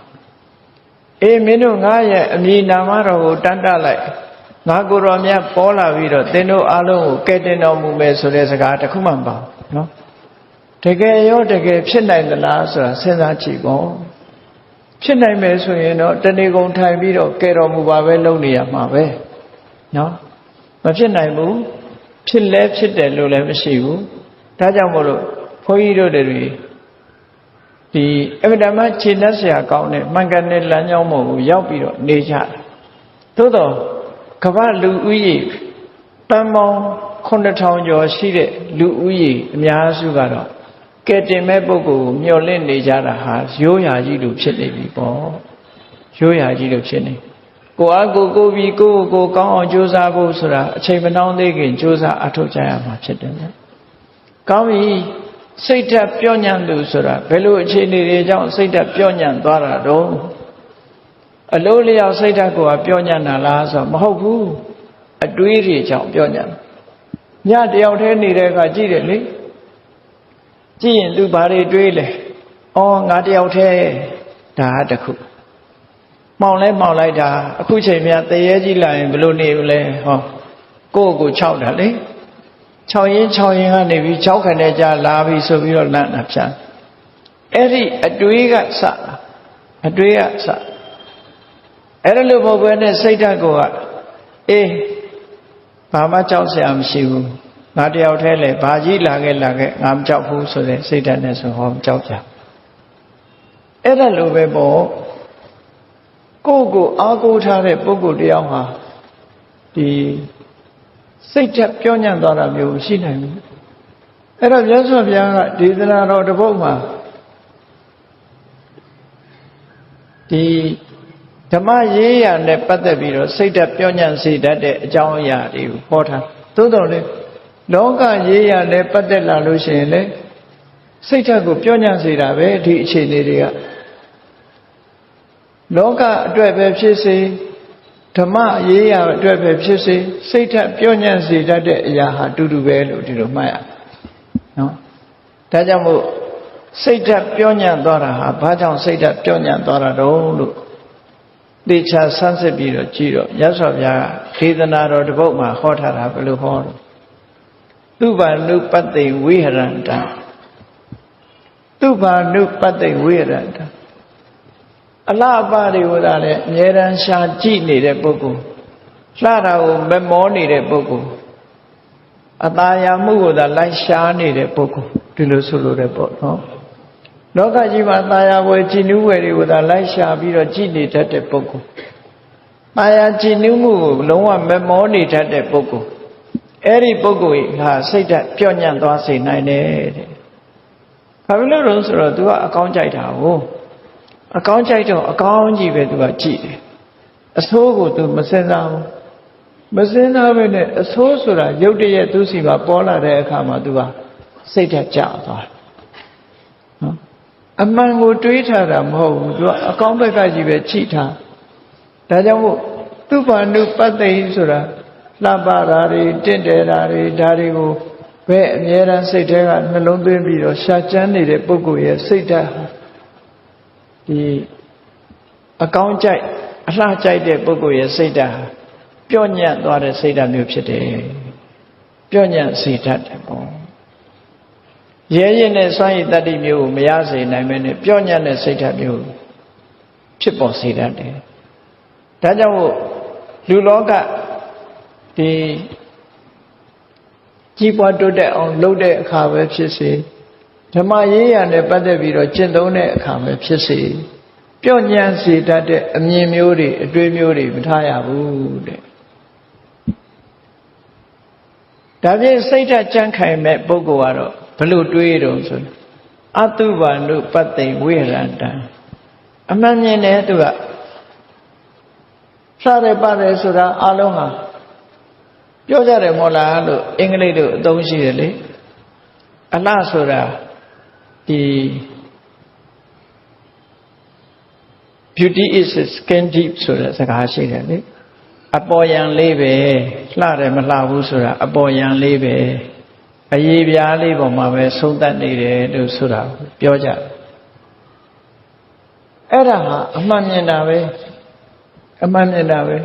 အေးမင်းတို့ငါရဲ့အမည်နာမတော်ကိုတန်းတလိုက်ငါကိုယ်တော်မြတ်ပေါ်လာပြီးတော့သင်တို့အားလုံးကိုကယ်တင်တော်မူမယ်ဆိုတဲ့စကားတစ်ခုမှမပါဘူးနော်တကယ်ရောတကယ်ဖြစ်နိုင်သလားဆိုတာစဉ်းစားကြည့်ပေါ့ဖြစ်နိုင်မယ်ဆိုရင်တော့တဏှိကုံထိုင်ပြီးတော့ကယ်တော်မူပါပဲလုပ်နေရမှာပဲနော်မဖြစ်နိုင်ဘူးဖြစ်လဲဖြစ်တယ်လို့လည်းမရှိဘူးဒါကြောင့်မို့လို့ဘုန်းကြီးတို့တွေဒီအမြဲတမ်းခြေနှက်เสียကောင်းတဲ့မှန်ကန်တဲ့လမ်းကြောင်းပေါ်ကိုရောက်ပြီးတော့နေကြတယ်သို့တော့ကမ္ဘာလူဦးရေတန်ပေါင်း9000ကျော်ရှိတဲ့လူဦးရေအများစုကတော့ကဲတင်မဲ့ပုဂ္ဂိုလ်ကိုမျှော်လင့်နေကြတာဟာရိုးရာကြီးလိုဖြစ်နေပြီပေါ့ရိုးရာကြီးလိုဖြစ်နေကိုအားကိုပြီးကိုကောင်းအောင်ကြိုးစားဖို့ဆိုတာအချိန်မနှောင်းသေးခင်ကြိုးစားအထောက်ကြရမှာဖြစ်တယ်ဗျကောင်းပြီ စိတ်ဓာတ်ပြောညံ့သူဆိုတာဘယ်လိုအခြေအနေတွေကြောင့်စိတ်ဓာတ်ပြောညံ့သွားတာတော့အလိုလျောက်စိတ်ဓာတ်ကိုပြောညံ့တာလားဆိုတော့မဟုတ်ဘူးအတွေးတွေကြောင့်ပြောညံ့ညတယောက်တည်းနေတဲ့အခါကြည့်တယ်လေကြည့်ရင်သူဘာတွေတွေးလဲဩငါတယောက်တည်းဒါတခုမှောင်လဲမှောင်လိုက်တာအခုချိန်မြတရေကြီးလာရင်ဘယ်လိုနေလဲဟောကိုယ့်ကိုခြောက်တာလေ6ရင်ကနေပြီး6ခနဲ့ကြာလာပြီဆိုပြီးတော့လန့်တာဖြတ်အဲ့ဒီအတွေးကစအတွေးကစအဲ့ဒါလို့မဟုတ်ဘဲနဲ့စိတ်ဓာတ်ကိုအေးဘာမှကြောက်စရာမရှိဘူးငါတယောက်တည်းလေဘာကြီးလာခဲ့ငါမကြောက်ဘူးဆိုတဲ့စိတ်ဓာတ်နဲ့ဆိုဟောကြောက်ကြအဲ့ဒါလိုပဲပေါ့ကိုယ့်ကိုအားကိုးထားတဲ့ပုဂ္ဂိုလ်တယောက်ဟာဒီစိတ်ဓာတ်ပြောညံ့သွားတာမျိုးရှိနိုင်ဘူးအဲ့တော့မြတ်စွာဘုရားကဒေသနာတော်တစ်ပုဒ်မှာဒီဓမ္မရေးရာနဲ့ပတ်သက်ပြီးတော့စိတ်ဓာတ်ပြောညံ့စေတတ်တဲ့အကြောင်းအရာတွေကိုဟောထားသို့တော်လေလောကရေးရာနဲ့ပတ်သက်လာလို့ရှိရင်လေစိတ်ဓာတ်ကိုပြောညံ့စေတာပဲဒီအခြေအနေတွေကလောကအတွက်ပဲဖြစ်စေဓမ္မရေးရာအတွက်ပဲဖြစ်စေစိတ်ဓာတ်ပြောညံ့စေတတ်တဲ့အရာဟာတူတူပဲလို့ဒီလိုမှတ်ရနော်ဒါကြောင့်မို့စိတ်ဓာတ်ပြောညံ့သွားတာဟာဘာကြောင့်စိတ်ဓာတ်ပြောညံ့သွားတာတော့လို့သေချာဆန်းစစ်ပြီးတော့ကြည့်တော့မြတ်စွာဘုရားကဒေသနာတော်တစ်ပုဒ်မှာဟောထားတာဘယ်လိုဟောတော့သူဘာနုပတ္တိဝိဟရန္တသူဘာနုပတ္တိဝိဟရန္တအလားအပါတွေကိုသာလည်းအမြဲတမ်းရှာကြည့်နေတဲ့ပုဂ္ဂိုလ်လှတာကိုမမောနေတဲ့ပုဂ္ဂိုလ်အตาယာမှုကိုသာလိုက်ရှာနေတဲ့ပုဂ္ဂိုလ်ဒီလိုဆိုလိုတဲ့ပေါ့နော်လောကကြီးမှာตาယာဝယ်ကြည်နူးဝယ်တွေကိုသာလိုက်ရှာပြီးတော့ကြည်နေတတ်တဲ့ပုဂ္ဂိုလ်ตาယာကြည်နူးမှုကိုလုံးဝမမောနေတတ်တဲ့ပုဂ္ဂိုလ်အဲ့ဒီပုဂ္ဂိုလ်ဟာစိတ်ဓာတ်ပြော့ညံ့သွားစေနိုင်တယ်တဲ့ဘာဖြစ်လို့လဲဆိုတော့ तू ကအကောင်းကြိုက်တာကိုအကောင်းကြိုက်တော့အကောင်းကြီးပဲ तू ကကြည့်တယ်အဆိုးကို तू မစင်စားဘူးမစင်စားပဲနဲ့အဆိုးဆိုတာရုပ်တရက်သူစီမှာပေါ်လာတဲ့အခါမှာ तू ကစိတ်ဓာတ်ကျသွားတယ်နော်အမှန်ကိုတွေးထားတာမဟုတ်ဘူး तू ကအကောင်းဘက်ကကြီးပဲကြည့်ထားဒါကြောင့်မို့သူဘာနုပတ္တိဆိုတာလှပတာတွေတင့်တယ်တာတွေဒါတွေကိုဘယ်အမြဲတမ်းစိတ်ထဲကနှလုံးသွင်းပြီးတော့ရှာကြမ်းနေတဲ့ပုဂ္ဂိုလ်ရဲ့စိတ်ဓာတ်ဒီအကောင်းကြိုက်အလှကြိုက်တဲ့ပုဂ္ဂိုလ်ရဲ့စိတ်ဓာတ်ပြော့ညံ့သွားတဲ့စိတ်ဓာတ်မျိုးဖြစ်တယ်ပြော့ညံ့စေတတ်တယ်ပေါ့ရဲရင်နဲ့စွမ်းရည်တတ္တိမျိုးကိုမရစေနိုင်မဲနဲ့ပြော့ညံ့တဲ့စိတ်ဓာတ်မျိုးဖြစ်ပေါ်စေတတ်တယ်ဒါကြောင့်မို့လူလောကဒီကြီးပွားတိုးတက်အောင်လုပ်တဲ့အခါပဲဖြစ်စေဓမ္မရေးရာနဲ့ပတ်သက်ပြီးတော့ကျင့်သုံးတဲ့အခါပဲဖြစ်စေပြော့ညံ့စေတတ်တဲ့အမြင်မျိုးတွေအတွေးမျိုးတွေမထားရဘူးတဲ့ဒါဖြင့်စိတ်ဓာတ်ကြံ့ခိုင်မဲ့ပုဂ္ဂိုလ်ကတော့ဘလို့တွေးတုံးဆိုအတုဘာနုပတ္တိဝိဟရန္တံအမှန်မြင်တယ်သူကစားရပါတယ်ဆိုတာအလုံးဟာပြောကြတယ်မဟုတ်လားလို့အင်္ဂလိပ်လိုအသုံးရှိတယ်လေအလှဆိုတာဒီ beauty is skin deep ဆိုတဲ့စကားရှိတယ်လေအပေါ်ယံလေးပဲလှတယ်မလှဘူးဆိုတာအပေါ်ယံလေးပဲအရေးပြားလေးပေါ်မှာပဲဆုံးသက်နေတယ်လို့ဆိုတာပြောကြတယ်အဲ့ဒါဟာအမှန်မြင်တာပဲအမှန်မြင်တာပဲ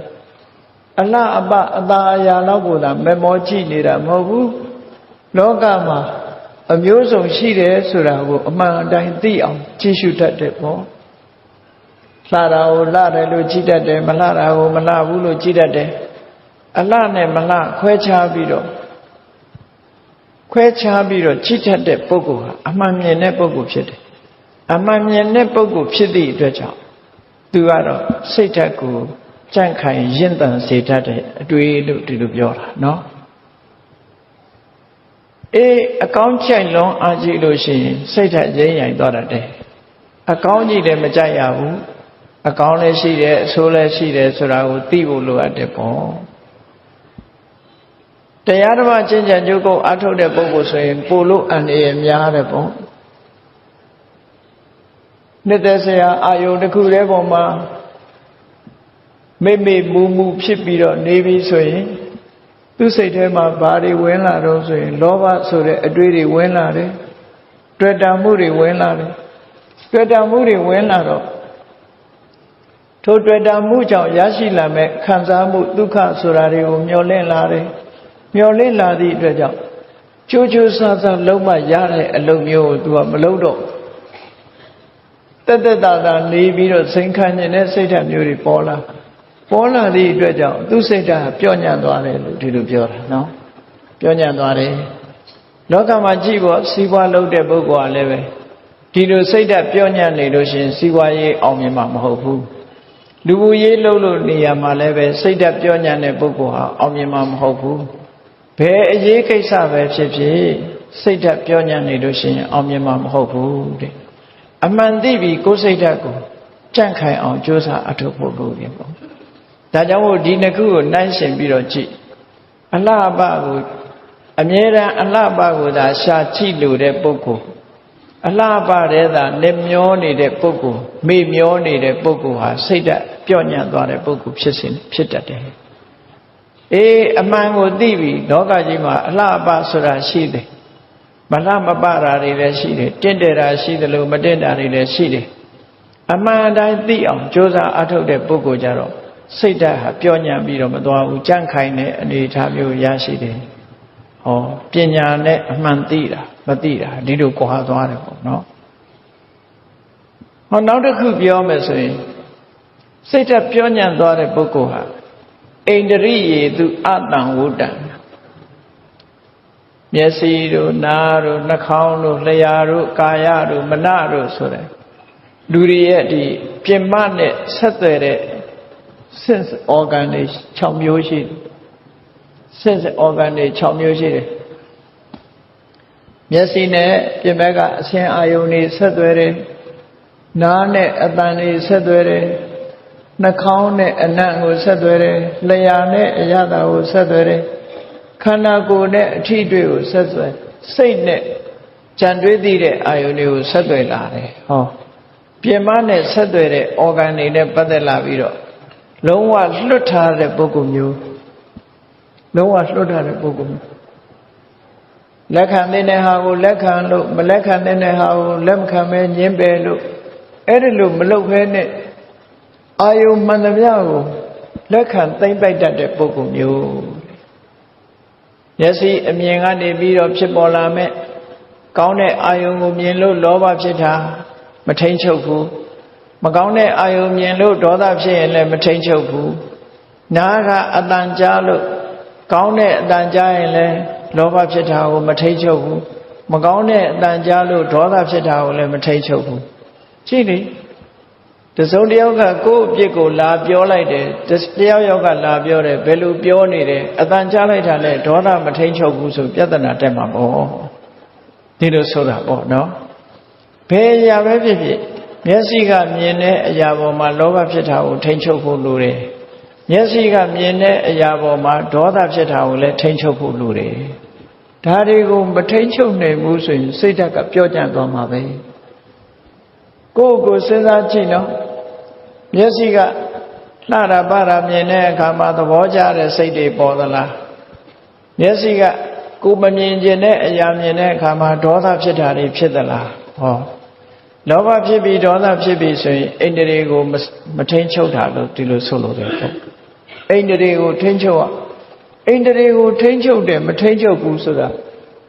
အလှအပအသာအရာလောက်ကိုသာမမောကြည့်နေတာမဟုတ်ဘူးလောကမှာအမျိုးစုံရှိတယ်ဆိုတာကိုအမှန်အတိုင်းသိအောင်ကြည့်ရှုတတ်တယ်ပေါ့လှတာကိုလှတယ်လို့ကြည့်တတ်တယ်မလှတာကိုမလှဘူးလို့ကြည့်တတ်တယ်အလှနဲ့မလှခွဲခြားပြီးတော့ကြည့်တတ်တဲ့ပုဂ္ဂိုလ်ဟာအမှန်မြင်တဲ့ပုဂ္ဂိုလ်ဖြစ်တယ်အမှန်မြင်တဲ့ပုဂ္ဂိုလ်ဖြစ်သည့်အတွက်ကြောင့်သူကတော့စိတ်ဓာတ်ကိုကြံ့ခိုင်ရင့်တန်စေတတ်တဲ့အတွေ့လို့ဒီလိုပြောတာနော်အေးအကောင်းကြိုက်လွန်အားကြီးလို့ရှိရင်စိတ်ဓာတ်ရင်းရိုင်သွားတတ်တယ်အကောင်းကြီးလည်းမကြိုက်ရဘူးအကောင်းလည်းရှိတယ်အဆိုးလည်းရှိတယ်ဆိုတာကိုသိဖို့လိုအပ်တယ်ပေါ့ တရားဓမ္မကျင့်ကြံကြိုးကုပ်အားထုတ်တဲ့ပုဂ္ဂိုလ်ဆိုရင်ပို့လို့အန္တရာယ်များတယ်ပေါ့နှစ်သက်စရာအာယုန်တစ်ခုတည်းပေါ်မှာမိမူမှုဖြစ်ပြီးတော့နေပြီဆိုရင်သူ့စိတ်ထဲမှာဘာတွေဝင်လာတော့ဆိုရင်လောဘဆိုတဲ့အတွေးတွေဝင်လာတယ်တွေ့တာမှုတွေဝင်လာတယ်တွေ့တာမှုတွေဝင်လာတော့ထိုတွေ့တာမှုကြောင့်ရရှိလာမဲ့ခံစားမှုဒုက္ခဆိုတာတွေကိုမျောလင့်လာတယ်မျောလင့်လာသည့်အတွက်ကြောင့်ကြိုးကြိုးစားစားလုံးမရတဲ့အလုပ်မျိုးကို तू ကမလုပ်တော့တက်တာနေပြီးတော့စိန်ခံနေတဲ့စိတ်ဓာတ်မျိုးတွေပေါ်လာသည့်အတွက်ကြောင့်သူ့စိတ်ဓာတ်ပျော့ညံ့သွားတယ်လို့ဒီလိုပြောတာနော်ပျော့ညံ့သွားတယ်လောကမှာကြည့်ဖို့စီးပွားလုပ်တဲ့ပုဂ္ဂိုလ်ကလည်းပဲဒီလိုစိတ်ဓာတ်ပျော့ညံ့နေလို့ရှိရင်စီးပွားရေးအောင်မြင်မှာမဟုတ်ဘူးလူမှုရေးလုပ်လို့နေရာမှာလည်းပဲစိတ်ဓာတ်ပျော့ညံ့တဲ့ပုဂ္ဂိုလ်ဟာအောင်မြင်မှာမဟုတ်ဘူးဘယ်အရေးကိစ္စပဲဖြစ်ဖြစ်စိတ်ဓာတ်ပျော့ညံ့နေလို့ရှိရင်အောင်မြင်မှာမဟုတ်ဘူးတဲ့အမှန်သိပြီးကိုယ်စိတ်ဓာတ်ကိုကြန့်ခိုင်အောင်ကြိုးစားအထောက်ဖို့လုပ်ရင်ပေါ့ဒါကြောင့်မို့ဒီနှစ်ခုကိုနှိုင်းရှင်ပြီးတော့ကြည့်အလှပကိုအမြဲတမ်းအလှပကိုသာရှာကြည့်လို့တဲ့ပုဂ္ဂိုလ်အလှပတဲ့သာလက်မျောနေတဲ့ပုဂ္ဂိုလ်မေ့မျောနေတဲ့ပုဂ္ဂိုလ်ဟာစိတ်ဓာတ်ပျော့ညံ့သွားတဲ့ပုဂ္ဂိုလ်ဖြစ်တတ်တယ်အေးအမှန်ကိုသိပြီလောကကြီးမှာအလှပဆိုတာရှိတယ်မလှမပတာတွေလည်းရှိတယ်တင့်တယ်တာရှိတယ်လို့မတင့်တာတွေလည်းရှိတယ်အမှန်တိုင်းသိအောင်ကြိုးစားအထောက်တဲ့ပုဂ္ဂိုလ်ကြတော့စိတ်ဓာတ်ဟာပျော့ညံ့ပြီးတော့မသွားဘူးကြန့်ခိုင်တဲ့အနေအထားမျိုးရရှိတယ်ဟောပညာနဲ့အမှန်သိတာမသိတာဒီလိုကွာသွားတယ်ပေါ့နော်ဟောနောက်တစ်ခုပြောမယ်ဆိုရင်စိတ်ဓာတ်ပျော့ညံ့သွားတဲ့ပုဂ္ဂိုလ်ဟာဣန္ဒြိယေသူအတံဝုတ္တံမျက်စိတို့နားတို့နှာခေါင်းတို့လျှာတို့ကာယတို့မနတို့ဆိုတဲ့လူတွေရဲ့ဒီပြင်မနဲ့ဆက်သွယ်တဲ့ sense organ တွေ6မျိုးရှိတယ် sense organ တွေ6မျိုးရှိတယ်မျက်စိနဲ့ပြင်ဘက်ကအဆင်းအာယုန်တွေဆက်သွယ်တယ်နားနဲ့အသံတွေဆက်သွယ်တယ်နှာခေါင်းနဲ့အနံ့ကိုဆက်သွယ်တယ်လျှာနဲ့အရသာကိုဆက်သွယ်တယ်ခန္ဓာကိုယ်နဲ့အထီးတွေးကိုဆက်သွယ်စိတ်နဲ့ကြံတွေးသိတဲ့အာယုန်တွေကိုဆက်သွယ်လာတယ်ဟောပြင်မနဲ့ဆက်သွယ်တဲ့ organ တွေနဲ့ပတ်သက်လာပြီးတော့လုံးဝလွတ်ထားတဲ့ပုဂ္ဂိုလ်မျိုးလုံးဝလွတ်ထားတဲ့ပုဂ္ဂိုလ်မျိုးလက်ခံတဲ့ဟာကိုလက်ခံလို့မလက်ခံတဲ့ဟာကိုလက်မခံမဲညှင်းပယ်လို့အဲ့ဒီလိုမလုပ်ဘဲနဲ့အာယုံမှန်သမျှကိုလက်ခံသိမ့်ပိုက်တတ်တဲ့ပုဂ္ဂိုလ်မျိုးမျက်စိအမြင်ကနေပြီးတော့ဖြစ်ပေါ်လာမဲ့ကောင်းတဲ့အာယုံကိုမြင်လို့လောဘဖြစ်တာမထိန်ချုပ်ဘူးမကောင်းတဲ့အာယုံမြင်လို့ဒေါသဖြစ်ရင်လည်းမထိန်ချုပ်ဘူးနားကအတန်ကြားလို့ကောင်းတဲ့အတန်ကြားရင်လည်းလောဘဖြစ်တာကိုမထိန်ချုပ်ဘူးမကောင်းတဲ့အတန်ကြားလို့ဒေါသဖြစ်တာကိုလည်းမထိန်ချုပ်ဘူးကြည့်လေတစုံတစ်ယောက်ကကိုယ့်အပြစ်ကိုလာပြောလိုက်တယ်တယောက်ကလာပြောတယ်ဘယ်လိုပြောနေတယ်အတန်ကြားလိုက်တာနဲ့ဒေါသမထိန်ချုပ်ဘူးဆိုပြဿနာတက်မှာပေါ့ဒီလိုဆိုတာပေါ့နော်ဘယ်အရာပဲဖြစ်ဖြစ်မျက်စိကမြင်တဲ့အရာပေါ်မှာလောဘဖြစ်တာကိုထိန်ချုပ်ဖို့လိုတယ်မျက်စိကမြင်တဲ့အရာပေါ်မှာဒေါသဖြစ်တာကိုလည်းထိန်ချုပ်ဖို့လိုတယ်ဒါတွေကိုမထိန်ချုပ်နိုင်ဘူးဆိုရင်စိတ်ဓာတ်ကပျော့ကျသွားမှာပဲကိုယ့်ကိုစဉ်းစားကြည့်နော်မျက်စိကလှတာပတာမြင်တဲ့အခါမှာသဘောကျတဲ့စိတ်တွေပေါ်သလားမျက်စိကကိုမမြင်ကျင်တဲ့အရာမြင်တဲ့အခါမှာဒေါသဖြစ်တာတွေဖြစ်သလားဟောလောဘဖြစ်ပြီးဒေါသဖြစ်ပြီးဆိုရင်ဣန္ဒြေကိုမထိန်ချုပ်တာလို့ဒီလိုဆိုလို့တယ်ပေါ့ဣန္ဒြေကိုထိန်ချုပ်อ่ะဣန္ဒြေကိုထိန်ချုပ်တယ်မထိန်ချုပ်ဘူးဆိုတာ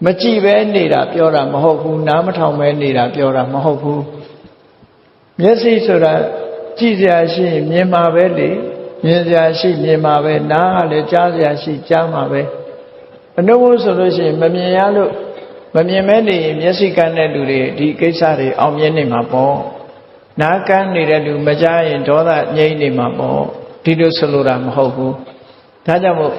မကြည့်ပဲနေတာပြောတာမဟုတ်ဘူးနားမထောင်ပဲနေတာပြောတာမဟုတ်ဘူးမျက်စိဆိုတာကြည့်စရာရှိရင်မြင်မှာပဲလေမြင်စရာရှိမြင်မှာပဲနားကလည်းကြားစရာရှိကြားမှာပဲအနှုတ်ဘုဆိုလို့ရှိရင်မမြင်ရလို့မမြင်မဲနေရင်မျက်စိကန်းတဲ့လူတွေဒီကိစ္စတွေအောင်မြင်နေမှာပေါ့နားကန်းနေတဲ့လူမကြားရင်ဒေါသငြိမ့်နေမှာပေါ့ဒီလိုဆိုလိုတာမဟုတ်ဘူးဒါကြောင့်မို့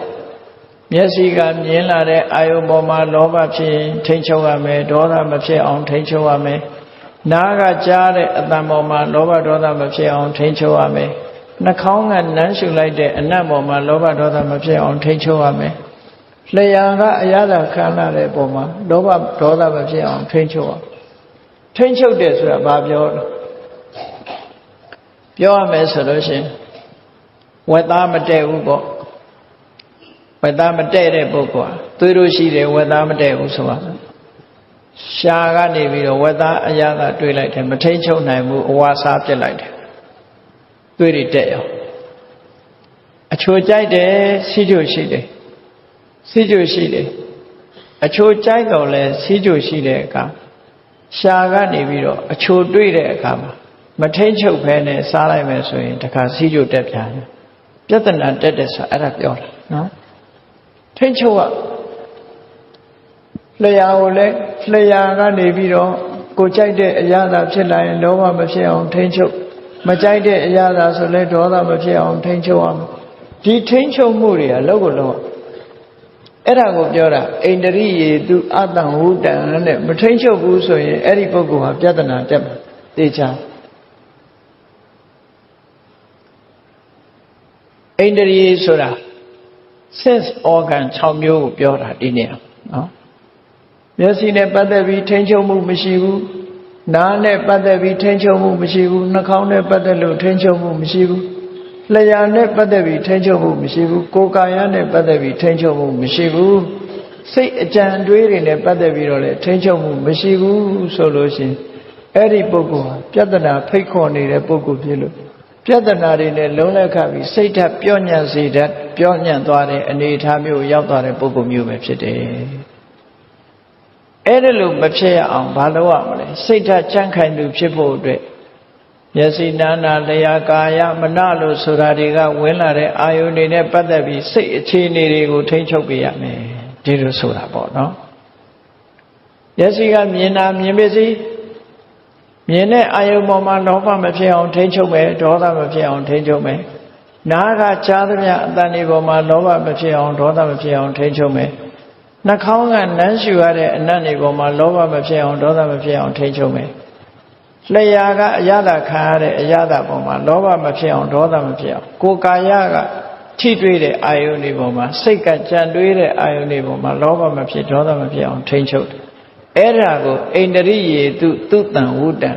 မျက်စိကမြင်လာတဲ့အာယုံပေါ်မှာလောဘဖြစ်ရင်ထိန်းချုပ်ရမယ်ဒေါသမဖြစ်အောင်ထိန်းချုပ်ရမယ်နားကကြားတဲ့အတန်ပေါ်မှာလောဘဒေါသမဖြစ်အောင်ထိန်းချုပ်ရမယ်နှာခေါင်းကနမ်းရှုလိုက်တဲ့အနံ့ပေါ်မှာလောဘဒေါသမဖြစ်အောင်ထိန်းချုပ်ရမယ် လျာကအရသာခံလာတဲ့ပုံမှာလောဘဒေါသမဖြစ်အောင်ထိန်းချုပ်အောင်ထိန်းချုပ်တယ်ဆိုတာဘာပြောလဲပြောရမယ်ဆိုလို့ရှိရင်ဝက်သားမတည့်ဘူးပေါ့ဝက်သားမတည့်တဲ့ပုဂ္ဂိုလ်ဟာသွေးလို့ရှိတယ်ဝက်သားမတည့်ဘူးဆိုပါရှားကနေပြီးတော့ဝက်သားအရသာတွေးလိုက်တယ်မထိန်းချုပ်နိုင်ဘူးအဝါစားပြစ်လိုက်တယ်သွေးတွေတက်ရောအချိုကြိုက်တယ်စီးကြိုရှိတယ်စီးကြိုရှိတယ်အချိုကြိုက်တော့လဲစီးကြိုရှိတဲ့အခါရှားကနေပြီးတော့အချိုတွေးတဲ့အခါမှာမထိန်ချုပ်ဖဲနဲ့စားလိုက်မယ်ဆိုရင်တခါစီးကြိုတက်ပြန်တယ်ပြဿနာတက်တယ်ဆိုအဲ့ဒါပြောတာနော်ထိန်ချုပ်ကလျာကိုလည်းလျာကနေပြီးတော့ကိုကြိုက်တဲ့အရာသာဖြစ်လာရင်လောဘမဖြစ်အောင်ထိန်ချုပ်မကြိုက်တဲ့အရာသာဆိုလဲဒေါသမဖြစ်အောင်ထိန်ချုပ်အောင်ဒီထိန်ချုပ်မှုတွေကလောက်ကိုလောက်အဲ့ဒါကိုပြောတာအိန္ဒြိယေသူအတ္တဝုတံနဲ့မထိန်ချုပ်ဘူးဆိုရင်အဲ့ဒီပုဂ္ဂိုလ်ဟာပြဿနာတက်မှာသိချာအိန္ဒြိယေဆိုတာ sense organ 6မျိုးကိုပြောတာဒီနေရာနော်မျက်စိနဲ့ပတ်သက်ပြီးထိန်ချုပ်မှုမရှိဘူးနားနဲ့ပတ်သက်ပြီးထိန်ချုပ်မှုမရှိဘူးနှာခေါင်းနဲ့ပတ်သက်လို့ထိန်ချုပ်မှုမရှိဘူးလျှာနဲ့ပတ်သက်ပြီးထိန်ချုပ်မှုမရှိဘူးကိုယ်ကာယနဲ့ပတ်သက်ပြီးထိန်ချုပ်မှုမရှိဘူးစိတ်အကြံတွေးတွေနဲ့ပတ်သက်ပြီးတော့လည်းထိန်ချုပ်မှုမရှိဘူးဆိုလို့ရှိရင်အဲ့ဒီပုဂ္ဂိုလ်ဟာပြဿနာဖိတ်ခေါ်နေတဲ့ပုဂ္ဂိုလ်ဖြစ်လို့ပြဿနာတွေနဲ့လုံးလက်ခပြီးစိတ်ဓာတ်ပြော့ညံ့စေတတ်ပြော့ညံ့သွားတဲ့အနေအထားမျိုးရောက်သွားတဲ့ပုဂ္ဂိုလ်မျိုးပဲဖြစ်တယ်အဲ့ဒါလို့မဖြစ်ရအောင်ဘာလုပ်ရမလဲစိတ်ဓာတ်ကြံ့ခိုင်သူဖြစ်ဖို့အတွက်မျက်စိနာနာလျာကာယမနလို့ဆိုတာတွေကဝင်လာတဲ့အာယုန်တွေနဲ့ပတ်သက်ပြီးစိတ်အခြေအနေတွေကိုထိန်းချုပ်ပေးရမယ်ဒီလိုဆိုတာပေါ့နော်မျက်စိကမြင်တာမြင်ပါစေမြင်တဲ့အာယုန်ပေါ်မှာလောဘမဖြစ်အောင်ထိန်းချုပ်မယ်ဒေါသမဖြစ်အောင်ထိန်းချုပ်မယ်နားကကြားသမျှအတန်ဒီပေါ်မှာလောဘမဖြစ်အောင်ဒေါသမဖြစ်အောင်ထိန်းချုပ်မယ်နှာခေါင်းကနမ်းရှူရတဲ့အနံ့တွေပေါ်မှာလောဘမဖြစ်အောင်ဒေါသမဖြစ်အောင်ထိန်းချုပ်မယ်လျှာကအရသာခံရတဲ့အရသာပေါ်မှာလောဘမဖြစ်အောင်ဒေါသမဖြစ်အောင်ကိုယ်ကာယကထိတွေ့တဲ့အာယုန်တွေပေါ်မှာစိတ်ကကြံတွေးတဲ့အာယုန်တွေပေါ်မှာလောဘမဖြစ်ဒေါသမဖြစ်အောင်ထိန်းချုပ်တယ်အဲ့ဒါကိုအိန္ဒြိယေသူတံဝုတံ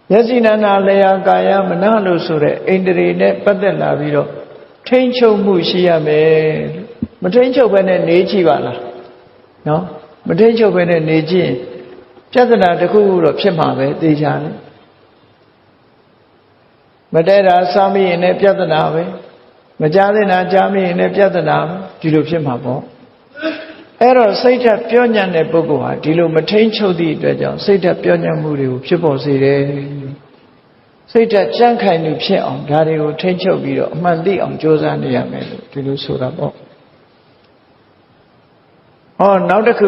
မျက်စိနာနာလျှာကာယမနလို့ဆိုတဲ့အိန္ဒြေနဲ့ပတ်သက်လာပြီးတော့ထိန်းချုပ်မှုရှိရမယ်မထိန်းချုပ်ဘဲနဲ့နေကြည့်ပါလားနော်မထိန်းချုပ်ဘဲနဲ့နေကြည့်ရင်ပြဿနာတစ်ခုခုတော့ဖြစ်မှာပဲသိကြတယ်မတည့်တာစားမိရင်လည်းပြဿနာပဲမကြားသင့်တာကြားမိရင်လည်းပြဿနာဒီလိုဖြစ်မှာပေါ့အဲ့တော့စိတ်ဓာတ်ပြောညံ့တဲ့ပုဂ္ဂိုလ်ဟာဒီလိုမထိန်ချုပ်သည့်အတွက်ကြောင့်စိတ်ဓာတ်ပြောညံ့မှုတွေကိုဖြစ်ပေါ်စေတယ်စိတ်ဓာတ်ကြံ့ခိုင်မှုဖြစ်အောင်ဒါတွေကိုထိန်ချုပ်ပြီးတော့အမှန်သိအောင်ကြိုးစားနေရမယ်လို့ဒီလိုဆိုတာပေါ့ဟောနောက်တစ်ခု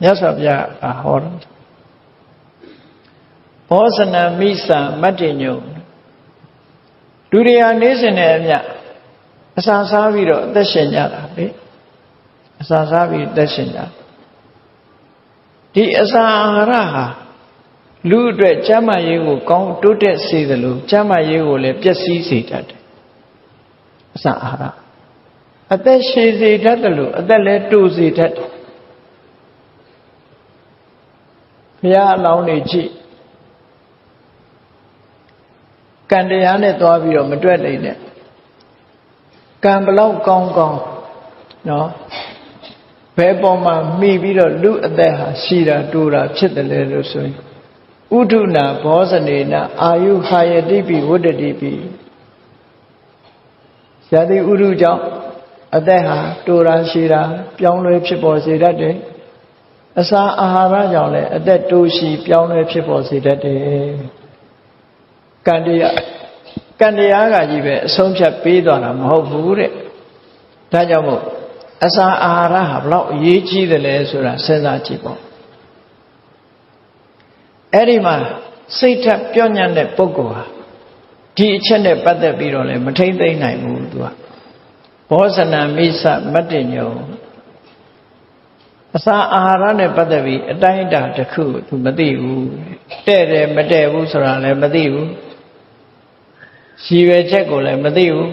မြတ်စွာဘုရားဟောတယ်ဘောဇနမိစ္ဆာမတ္တညုလူတွေဟာနေစဉ်နဲ့အမျှအစာစားပြီးတော့အသက်ရှင်ကြတာလေအစာစားပြီးအသက်ရှင်ကြဒီအစာအာဟာရဟာလူအတွက်ကျန်းမာရေးကိုကောင်းတိုးတက်စေသလိုကျန်းမာရေးကိုလည်းပျက်စီးစေတတ်တယ်အစာအာဟာရအသက်ရှည်စေတတ်တယ်လို့အသက်လည်းတိုးစေတတ်တယ်ဘုရားအလောင်းတွေကြည့်ကံတရားနဲ့သွားပြီးတော့မတွက်နိုင်နဲ့ကံဘလောက်ကောင်းကောင်းနော်ဘယ်ပေါ်မှာမိပြီးတော့လူအသက်ဟာရှိတာတိုးတာဖြစ်တယ်လေလို့ဆိုရင်ဥဒုနာဘောဇနေနအာယုဟာယတိပိဝတ္တတိပိဇာတိဥဒုကြောင့်အသက်ဟာတိုးတာရှိတာပြောင်းလဲဖြစ်ပေါ်စေတတ်တယ်အစာအာဟာရကြောင့်လည်းအသက်တိုးရှိပြောင်းလဲဖြစ်ပေါ်စေတတ်တယ်ကံတရားကကြီးပဲအဆုံးဖြတ်ပေးသွားတာမဟုတ်ဘူးတဲ့ဒါကြောင့်မို့အစာအာဟာရဟာဘလောက်အရေးကြီးတယ်လဲဆိုတာစဉ်းစားကြည့်ပေါ့အဲ့ဒီမှာစိတ်ထက်ပြော့ညံ့တဲ့ပုဂ္ဂိုလ်ဟာဒီအချက်နဲ့ပတ်သက်ပြီးတော့လည်းမထိမ့်သိမ့်နိုင်ဘူးသူကဘောဇနမိစ္ဆမတ္တညုအစာအာဟာရနဲ့ပတ်သက်ပြီးအတိုင်းအတာတစ်ခုသူမသိဘူးတဲ့တယ်မတဲ့ဘူးဆိုတာလည်းမသိဘူး ရည်ရွယ်ချက်ကိုလည်းမသိဘူး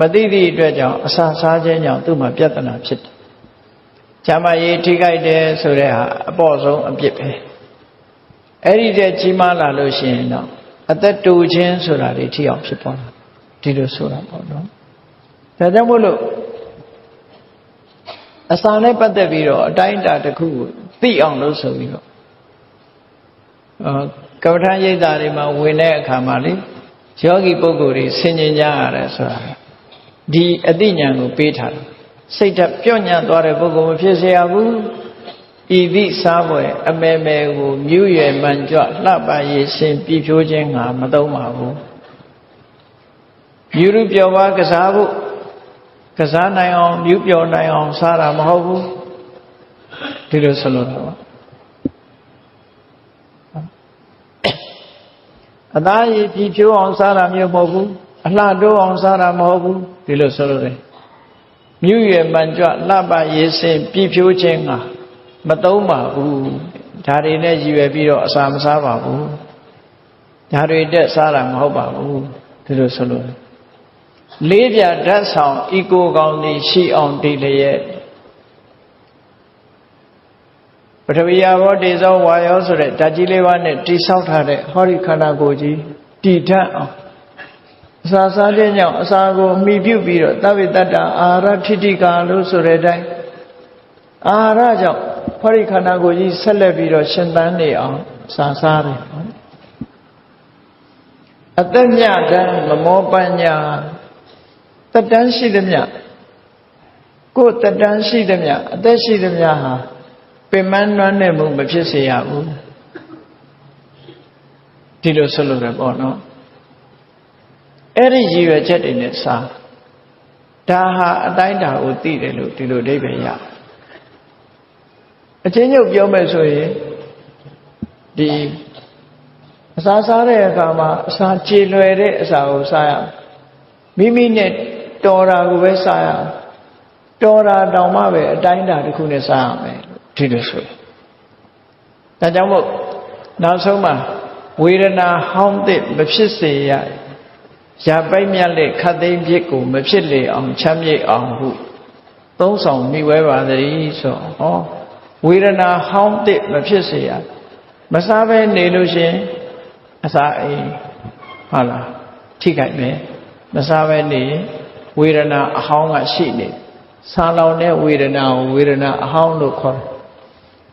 မသိသည့်အတွက်ကြောင့်အစာစားခြင်းကြောင့်သူ့မှာပြဿနာဖြစ်တယ်။ကျမ်းမာရေးထိခိုက်တယ်ဆိုတဲ့ဟာအပေါ့ဆုံးအပြစ်ပဲ။အဲ့ဒီတဲ့ကြီးမားလာလို့ရှိရင်တော့အသက်တူခြင်းဆိုတာတွေထိအောင်ဖြစ်ပေါ်လာဒီလိုဆိုတာပေါ့နော်။ဒါကြောင့်မို့လို့အစာနဲ့ပတ်သက်ပြီးတော့အတိုင်းအတာတစ်ခုကိုသိအောင်လို့ဆိုပြီးတော့ကမ္ဘာထမ်းရိပ်သာတွေမှာဝင်တဲ့အခါမှာလေယောဂီပုဂ္ဂိုလ်တွေဆင်ញင်ကြရတယ်ဆိုတာဒီအသိဉာဏ်ကိုပေးထားတယ်စိတ်ဓာတ်ပြော့ညံ့သွားတဲ့ပုဂ္ဂိုလ်မဖြစ်စေရဘူးဤသည့်စားပွဲအမဲမဲကိုမြူးရွယ်မှန်ကြွလှပရည်ရှင်ပြည့်ဖြိုးခြင်းငါမသုံးပါဘူးမြူးပျော်ပါကစားဖို့ကစားနိုင်အောင်မြူးပျော်နိုင်အောင်စားတာမဟုတ်ဘူးဒီလိုဆိုလို့တော့အသားရည်ပြည့်ဖြိုးအောင်စားတာမျိုးမဟုတ်ဘူးအလှတိုးအောင်စားတာမဟုတ်ဘူးဒီလိုဆိုလို့တယ်မြူးရွယ်မှန်ကြွလှပရည်ရှင်ပြည့်ဖြိုးခြင်းငါမသုံးပါဘူးဒါတွေနဲ့ရည်ရွယ်ပြီးတော့အစာမစားပါဘူးဒါတွေတက်စားတာမဟုတ်ပါဘူးဒီလိုဆိုလို့လေးပြဓာတ်ဆောင်ဤကိုယ်ကောင်းသည်ရှိအောင်တည်လျက်ပထဝီယဘောတေဇောဝါယောဆိုတဲ့ဓာတ်ကြီးလေးပါးနဲ့တိဆောက်ထားတဲ့ဟောဒီခန္ဓာကိုယ်ကြီးတည်ထအောင်အစာစားခြင်းကြောင့်အစာကိုမှီပြုပြီးတော့သဗ္ဗတတ္တအာဟာရထိတိကာလို့ဆိုတဲ့အတိုင်းအာဟာရကြောင့်ဟောဒီခန္ဓာကိုယ်ကြီးဆက်လက်ပြီးတော့ရှင်သန်နေအောင်စာစားတယ်အတ္တညတံမမောပညာတတန်းရှိသည်မြကိုယ်တတန်းရှိသည်မြအသက်ရှိသည်မြဟာပင်မနှွမ်းနေမှုမဖြစ်စေရဘူးဒီလိုဆိုလို့ရပေါ့နော်အဲ့ဒီရည်ရွယ်ချက်တွေနဲ့စာဒါဟာအတိုင်းတာကိုသိတယ်လို့ဒီလိုအဓိပ္ပာယ်ရအချင်းချုပ်ပြောမယ်ဆိုရင်ဒီအစာစားတဲ့အခါမှာအစာကြေလွယ်တဲ့အစာကိုစားရမိမိနဲ့တော်တာကိုပဲစားရတော်တာတောင်မှပဲအတိုင်းတာတစ်ခုနဲ့စားရမယ်ဒီလိုဆိုဒါကြောင့်မို့နောက်ဆုံးမှာဝေဒနာဟောင်းတဲ့မဖြစ်စေရရာပိုက်မြတ်တဲ့ခတ်သိမ်းဖြစ်ကိုမဖြစ်လေအောင်ချမ်းမြေ့အောင်ဟုသုံးဆောင်မိဝဲပါသည်ဆိုဟောဝေဒနာဟောင်းတဲ့မဖြစ်စေရမစားဘဲနေလို့ရှင်အစာအိမ်ဟုတ်လားထိခိုက်မယ်မစားဘဲနေဝေဒနာအဟောင်းကရှိနေစားလောင်တဲ့ဝေဒနာကိုဝေဒနာအဟောင်းလို့ခေါ်တယ်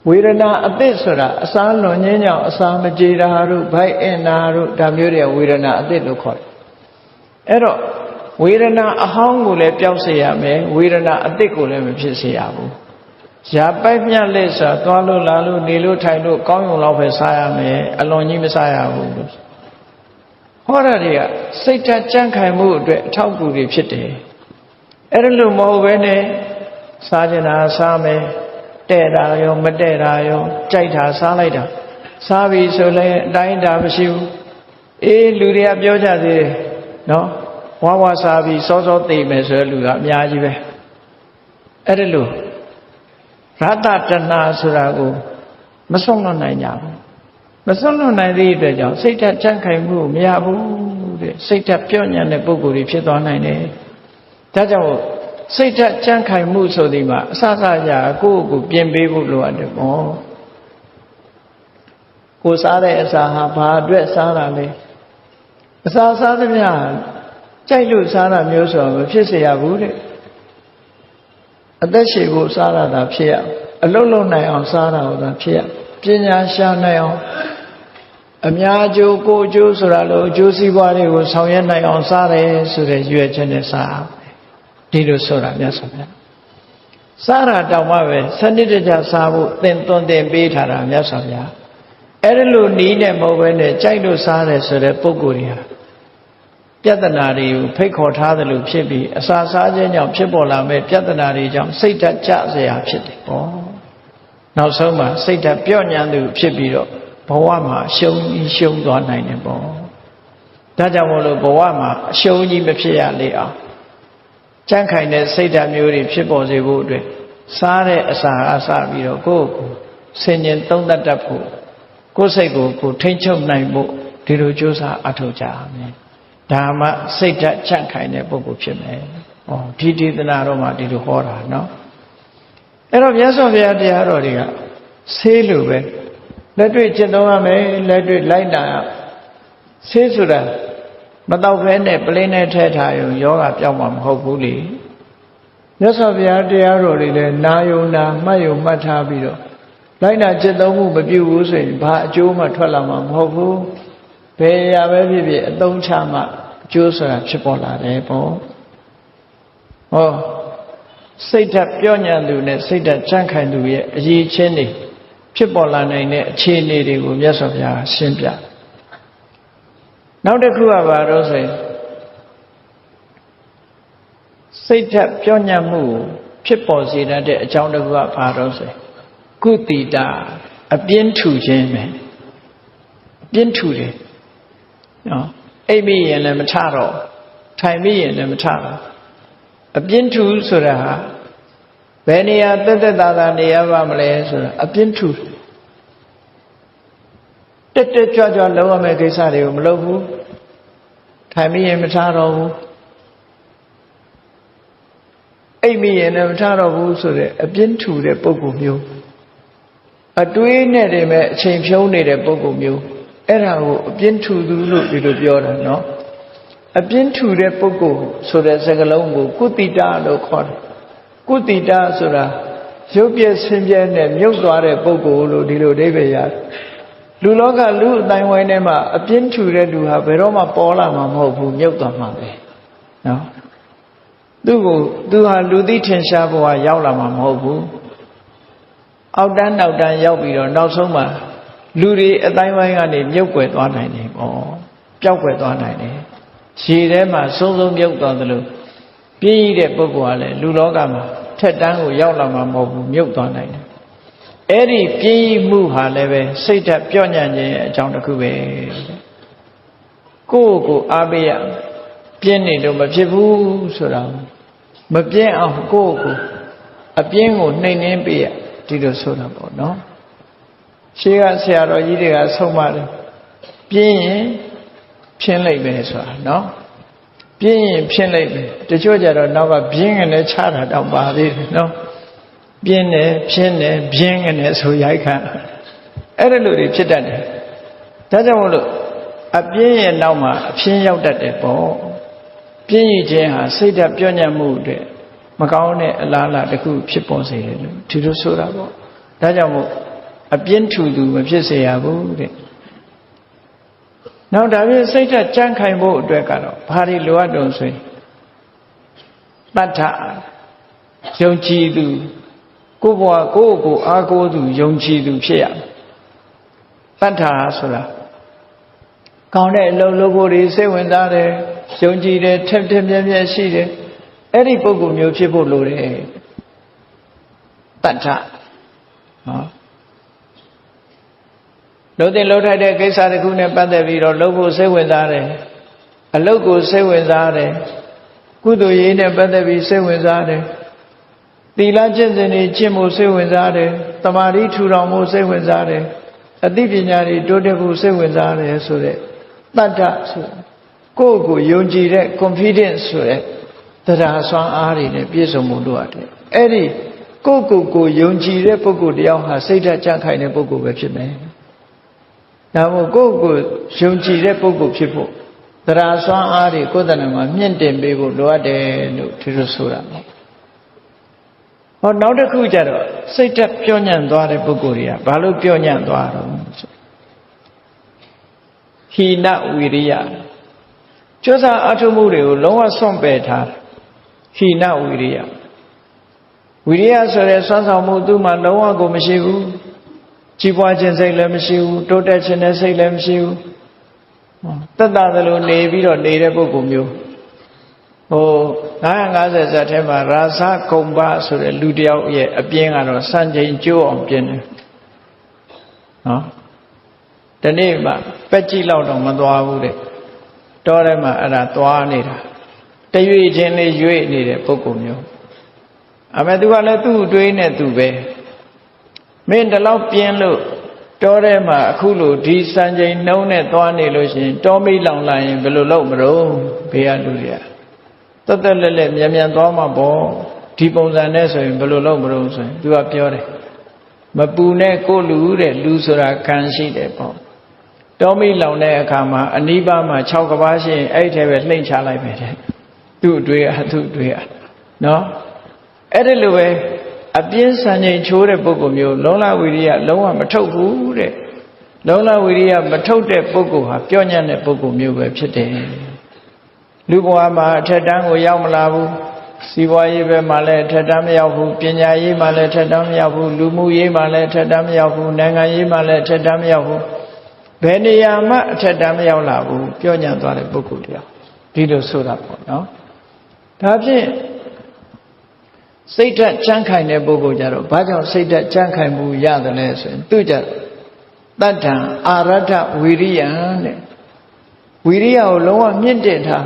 ဝေဒနာအသစ်ဆိုတာအစာလွန်ခြင်းကြောင့်အစာမကြေတာတို့ဗိုက်အင်နာတို့ဒါမျိုးတွေဝေဒနာအသစ်လို့ခေါ်တယ်အဲ့တော့ဝေဒနာအဟောင်းကိုလည်းပျောက်စေရမယ်ဝေဒနာအသစ်ကိုလည်းမဖြစ်စေရဘူးရာပိုက်မြတ်လက်ဆိုတာသွားလို့လာလို့နေလို့ထိုင်လို့ကောင်းရုံလောက်ပဲစားရမယ်အလွန်ကြီးမစားရဘူးလို့ဟောတာတွေကစိတ်ဓာတ်ကြံ့ခိုင်မှုအတွက်အထောက်အကူတွေဖြစ်တယ်အဲ့ဒါလို့မဟုတ်ဘဲနဲ့စားကြတာစားမယ်တဲ့တာရောမတဲ့တာရောကြိုက်တာစားလိုက်တာစားပြီဆိုလည်းအတိုင်းတာမရှိဘူးအေးလူတွေကပြောကြသေးတယ်နော်ဝါဝါစားပြီးစောစောသိမယ်ဆိုတဲ့လူကအများကြီးပဲအဲ့ဒါလို့ရတ္တတဏှာဆိုတာကိုမဆုံးလွတ်နိုင်ကြဘူးမဆုံးလွတ်နိုင်တဲ့အတွက်ကြောင့်စိတ်ဓာတ်ကြံ့ခိုင်မှုမရဘူးတဲ့စိတ်ဓာတ်ပြော့ညံ့တဲ့ပုဂ္ဂိုလ်တွေဖြစ်သွားနိုင်တယ်ဒါကြောင့်စိတ်ဓာတ်ကြံ့ခိုင်မှုဆိုဒီမှာအစစရာကိုယ့်ကိုပြင်ပေးဖို့လိုအပ်တယ်ပေါ့ကိုစားတဲ့အစာဟာဘာအတွက်စားတာလဲအစာစားသမျှကြိုက်လို့စားတာမျိုးဆိုတော့မဖြစ်စေရဘူးတဲ့အသက်ရှည်ဖို့စားရတာဖြစ်ရအလုံးလုံးနိုင်အောင်စားတာဟုတ်တာဖြစ်ရပညာရှာနိုင်အောင်အများအကျိုးကိုအကျိုးဆိုတာလို့အကျိုးစီးပွားတွေကိုဆောင်ရွက်နိုင်အောင်စားတယ်ဆိုတဲ့ရွေးချက်နဲ့စားဒီလိုဆိုတာမြတ်စွာဘုရားစားတာတောင်မှပဲစနစ်တကျစားဖို့သင်သွန်သင်ပေးထားတာမြတ်စွာဘုရားအဲ့ဒါလို့နီးနဲ့မဟုတ်ဘဲနဲ့ကြိုက်လို့စားတယ်ဆိုတဲ့ပုဂ္ဂိုလ်တွေဟာပြဿနာတွေကိုဖိတ်ခေါ်ထားတယ်လို့ဖြစ်ပြီးအစာစားခြင်းကြောင့်ဖြစ်ပေါ်လာမဲ့ပြဿနာတွေကြောင့်စိတ်ဓာတ်ကျစရာဖြစ်တယ်ပေါ့နောက်ဆုံးမှာစိတ်ဓာတ်ပြော့ညံ့သူဖြစ်ပြီးတော့ဘဝမှာရှုံးသွားနိုင်တယ်ပေါ့ဒါကြောင့်မို့လို့ဘဝမှာအရှုံးကြီးမဖြစ်ရလေအောင်ကြံ့ခိုင်တဲ့စိတ်ဓာတ်မျိုးတွေဖြစ်ပေါ်စေဖို့အတွက်စားတဲ့အစာအစပြီးတော့ကိုယ့်ကိုဆင်ញင်သုံးသပ်တတ်ဖို့ကိုယ်စိတ်ကိုထိန်းချုပ်နိုင်ဖို့ဒီလိုကြိုးစားအထောက်ကြရမယ် ဒါမှစိတ်ဓာတ်ချန့်ခိုင်တဲ့ပုဂ္ဂိုလ်ဖြစ်မယ်။ဒီဒေသနာတော်မှာဒီလိုဟောတာနော်။အဲ့တော့မြတ်စွာဘုရားတရားတော်တွေကဆေးလိုပဲလက်တွေ့ကျင့်သုံးရမယ်လက်တွေ့လိုက်တာဆေးဆိုတာမတော့ဘဲနဲ့ပလင်းနဲ့ထည့်ထားရင်ယောဂပြောင်းမှာမဟုတ်ဘူးလေ။မြတ်စွာဘုရားတရားတော်တွေလည်းနာယုံနာမှတ်ယုံမှတ်ထားပြီးတော့လိုက်တာကျင့်သုံးမှုမပြုဘူးဆိုရင်ဘာအကျိုးမှထွက်လာမှာမဟုတ်ဘူး။ဘယ်ရာပဲဖြစ်ဖြစ်အသုံးချမှအကျိုးဆိုတာဖြစ်ပေါ်လာတယ်ပေါ့။စိတ်ဓာတ်ပြော့ညံ့သူနဲ့စိတ်ဓာတ်ချမ်းခိုင်သူရဲ့အရေးချင်းတွေဖြစ်ပေါ်လာနိုင်တဲ့အခြေအနေတွေကိုမြတ်စွာဘုရားရှင်းပြနောက်တစ်ခုကဘာလို့ဆိုရင်စိတ်ဓာတ်ပြော့ညံ့မှုဖြစ်ပေါ်စေတဲ့အကြောင်းတစ်ခုကဘာလို့ဆိုရင်ကုတိတာအပြင်းထူခြင်းပဲအပြင်းထူတယ်နော်အိပ်မိရင်လည်းမထတော့ထိုင်မိရင်လည်းမထတော့အပြင်းထူဆိုတာဟာဘယ်နေရာတက်တက်တာတာနေရပါမလဲဆိုတာအပြင်းထူတက်တက်ကြွကြွလုံးဝမဲ့ကိစ္စတွေကိုမလုပ်ဘူးထိုင်မိရင်မထတော့ဘူးအိပ်မိရင်လည်းမထတော့ဘူးဆိုတဲ့အပြင်းထူတဲ့ပုဂ္ဂိုလ်မျိုးအတွေးနဲ့တည်းမဲ့အချိန်ဖြုံးနေတဲ့ပုဂ္ဂိုလ်မျိုးအဲ့ဒါကိုအပြင်းထူသူလို့ဒီလိုပြောတာနော်အပြင်းထူတဲ့ပုဂ္ဂိုလ်ဆိုတဲ့စကားလုံးကိုကုတိတာလို့ခေါ်တယ်ကုတိတာဆိုတာရုပ်ပြည့်ဆင်းပြည့်နဲ့မြုပ်သွားတဲ့ပုဂ္ဂိုလ်လို့ဒီလိုအဓိပ္ပာယ်ရတယ်လူလောကလူအတိုင်းဝိုင်းထဲမှာအပြင်းထူတဲ့လူဟာဘယ်တော့မှပေါ်လာမှာမဟုတ်ဘူးမြုပ်သွားမှာပဲနော်သူဟာလူသိထင်ရှားဘဝရောက်လာမှာမဟုတ်ဘူးအောက်တန်းနောက်တန်းရောက်ပြီးတော့နောက်ဆုံးမှာလူတွေအတိုင်းဝိုင်းကနေမြုပ်ွယ်သွားနိုင်တယ်ပေါ့ပျောက်ွယ်သွားနိုင်တယ်ခြေထဲမှာဆုံးမြုပ်သွားသလိုပြင်းရတဲ့ပုဂ္ဂိုလ်ကလည်းလူလောကမှာထက်တန်းကိုရောက်လာမှာမဟုတ်ဘူးမြုပ်သွားနိုင်တယ်အဲ့ဒီပြင်းရမှုဟာလည်းပဲစိတ်ဓာတ်ပြော့ညံ့ခြင်းရဲ့အကြောင်းတစ်ခုပဲကိုယ့်ကိုအားပေးရပြင်းနေတော့မဖြစ်ဘူးဆိုတာမပြင်းအောင်ကိုယ့်ကိုအပြင်းကိုနှိမ်နှင်းပေးရဒီလိုဆိုတာပေါ့နော်ရှေးကဆရာတော်ကြီးတွေကဆုံးမတယ်ပြင်းရင်ဖြင်းလိုက်ပဲဆိုတာနော်ပြင်းရင်ဖြင်းလိုက်ပဲတချို့ကြတော့နောက်ကပြင်းကနေချတာတော့ပါသေးတယ်နော်ပြင်းတယ်ဖြင်းတယ်ပြင်းကနေဆိုရိုက်ခါအဲ့ဒါလိုတွေဖြစ်တတ်တယ်ဒါကြောင့်မို့လို့အပြင်းရဲ့နောက်မှာအဖြင်းရောက်တတ်တယ်ပေါ့ပြင်းရခြင်းဟာစိတ်ဓာတ်ပြော့ညံ့မှုတွေမကောင်းတဲ့အလားအလာတစ်ခုဖြစ်ပေါ်စေတယ်လို့ဒီလိုဆိုတာပေါ့ဒါကြောင့်မို့အပြင်းထူသူမဖြစ်စေရဘူးတဲ့နောက်ဒါပြင်စိတ်ဓာတ်ကြံ့ခိုင်ဖို့အတွက်ကတော့ဘာတွေလိုအပ်တုံဆိုရင်တတ္ထယုံကြည်သူကိုယ့်ဘဝကိုအားကိုးသူယုံကြည်သူဖြစ်ရတတ္ထဆိုတာကောင်းတဲ့အလုပ်လုပ်ဖို့တွေစိတ်ဝင်စားတယ်ယုံကြည်တယ်ထက်ထက်မြက်မြက်ရှိတယ်အဲ့ဒီပုဂ္ဂိုလ်မျိုးဖြစ်ဖို့လိုတယ်တတ္ထနော်လုံးတင်လုံးထိုက်တဲ့ကိစ္စတစ်ခုနဲ့ပတ်သက်ပြီးတော့လုပ်ဖို့စိတ်ဝင်စားတယ်အလုပ်ကိုစိတ်ဝင်စားတယ်ကုသိုလ်ရေးနဲ့ပတ်သက်ပြီးစိတ်ဝင်စားတယ်သီလကျင့်စဉ်တွေကျင့်ဖို့စိတ်ဝင်စားတယ်သမာဓိထူထောင်ဖို့စိတ်ဝင်စားတယ်အသိပညာတွေတိုးတက်ဖို့စိတ်ဝင်စားတယ်ဆိုတဲ့တတ္တဆိုကိုယ့်ကိုယုံကြည်တဲ့ confidence ဆိုတဲ့တရားစွမ်းအားတွေနဲ့ပြည့်စုံမှုတို့ရတယ်အဲ့ဒီကိုယ့်ကိုယုံကြည်တဲ့ပုဂ္ဂိုလ်တယောက်ဟာစိတ်ဓာတ်ကြံ့ခိုင်တဲ့ပုဂ္ဂိုလ်ပဲဖြစ်မယ်ဒါမို့ကိုယ့်ကိုယုံကြည်တဲ့ပုဂ္ဂိုလ်ဖြစ်ဖို့တရားစွမ်းအားတွေကိုယ်တဏ္ဍာမှာမြင့်တင်ပေးဖို့လိုအပ်တယ်လို့ဒီလိုဆိုတာပေါ့ဟောနောက်တစ်ခုကျတော့စိတ်ဓာတ်ပြော့ညံ့သွားတဲ့ပုဂ္ဂိုလ်တွေကဘာလို့ပြော့ညံ့သွားတော့ဟိနဝိရိယကြိုးစားအထုမှုတွေကိုလုံးဝစွန့်ပယ်ထားဟိနဝိရိယဝိရိယဆိုတဲ့စွမ်းဆောင်မှုသူ့မှာလုံးဝကိုမရှိဘူးကြီးပွားခြင်းစိတ်လည်းမရှိဘူးတိုးတက်ခြင်းနဲ့စိတ်လည်းမရှိဘူးသက်သာသလိုနေပြီးတော့နေတဲ့ပုဂ္ဂိုလ်မျိုး950ဇာတ်ထဲမှာရာဇကုံဘဆိုတဲ့လူတယောက်ရဲ့အပြင်းကတော့စံချိန်ကျိုးအောင်ပြင်းတယ်နော်ဒီနေ့မှပက်ကြည့်လောက်တော့မသွားဘူးတဲ့တောထဲမှာအဲ့ဒါသွားနေတာတရွေ့ချင်းလေးရွေ့နေတဲ့ပုဂ္ဂိုလ်မျိုးအမေသူကလည်းသူ့အတွေးနဲ့သူပဲမင်းဒီလောက်ပြင်းလို့ တောထဲမှာအခုလိုဒီစံချိန်နှုံးနဲ့သွားနေလို့ရှိရင်တောမိလောင်လာရင်ဘယ်လိုလုပ်မလို့ဘေးကလူတွေကတက်တက်လက်လက်မြန်မြန်သွားမှာပေါ့ဒီပုံစံနဲ့ဆိုရင်ဘယ်လိုလုပ်မလို့ဆိုရင်သူကပြောတယ်မပူနဲ့ကိုလူတဲ့လူဆိုတာခံရှိတယ်ပေါ့တောမိလောင်တဲ့အခါမှာအနိဗ္ဗာန်မှာ6ကဘာရှိရင်အဲ့ထဲပဲလှိမ့်ချလိုက်ပဲတဲ့သူ့အတွေ့အနော်အဲ့ဒီလိုပဲအပြင်းစံချိန်ချိုးတဲ့ပုဂ္ဂိုလ်မျိုးလုံလဝိရိယလုံးဝမထုတ်ဘူးတဲ့လုံလဝိရိယမထုတ်တဲ့ပုဂ္ဂိုလ်ဟာပြောညံ့တဲ့ပုဂ္ဂိုလ်မျိုးပဲဖြစ်တယ်လူဘဝမှာအထက်တန်းကိုရောက်မလာဘူးစီးပွားရေးဘက်မှာလည်းအထက်တန်းမရောက်ဘူးပညာရေးမှာလည်းအထက်တန်းမရောက်ဘူးလူမှုရေးမှာလည်းအထက်တန်းမရောက်ဘူးနိုင်ငံရေးမှာလည်းအထက်တန်းမရောက်ဘူးဘယ်နေရာမှအထက်တန်းမရောက်လာဘူးပြောညံ့သွားတဲ့ပုဂ္ဂိုလ်တရားဒီလိုဆိုတာပေါ့နော်ဒါဖြင့်စိတ်ဓာတ်ကြမ်းခိုင်တဲ့ပုဂ္ဂိုလ်ကြတော့ဘာကြောင့်စိတ်ဓာတ်ကြမ်းခိုင်မှုရတယ်လဲဆိုရင်သူကြတတ္ထံအာရထဝီရိယံတဲ့ဝီရိယကိုလုံးဝမြင့်တင်ထား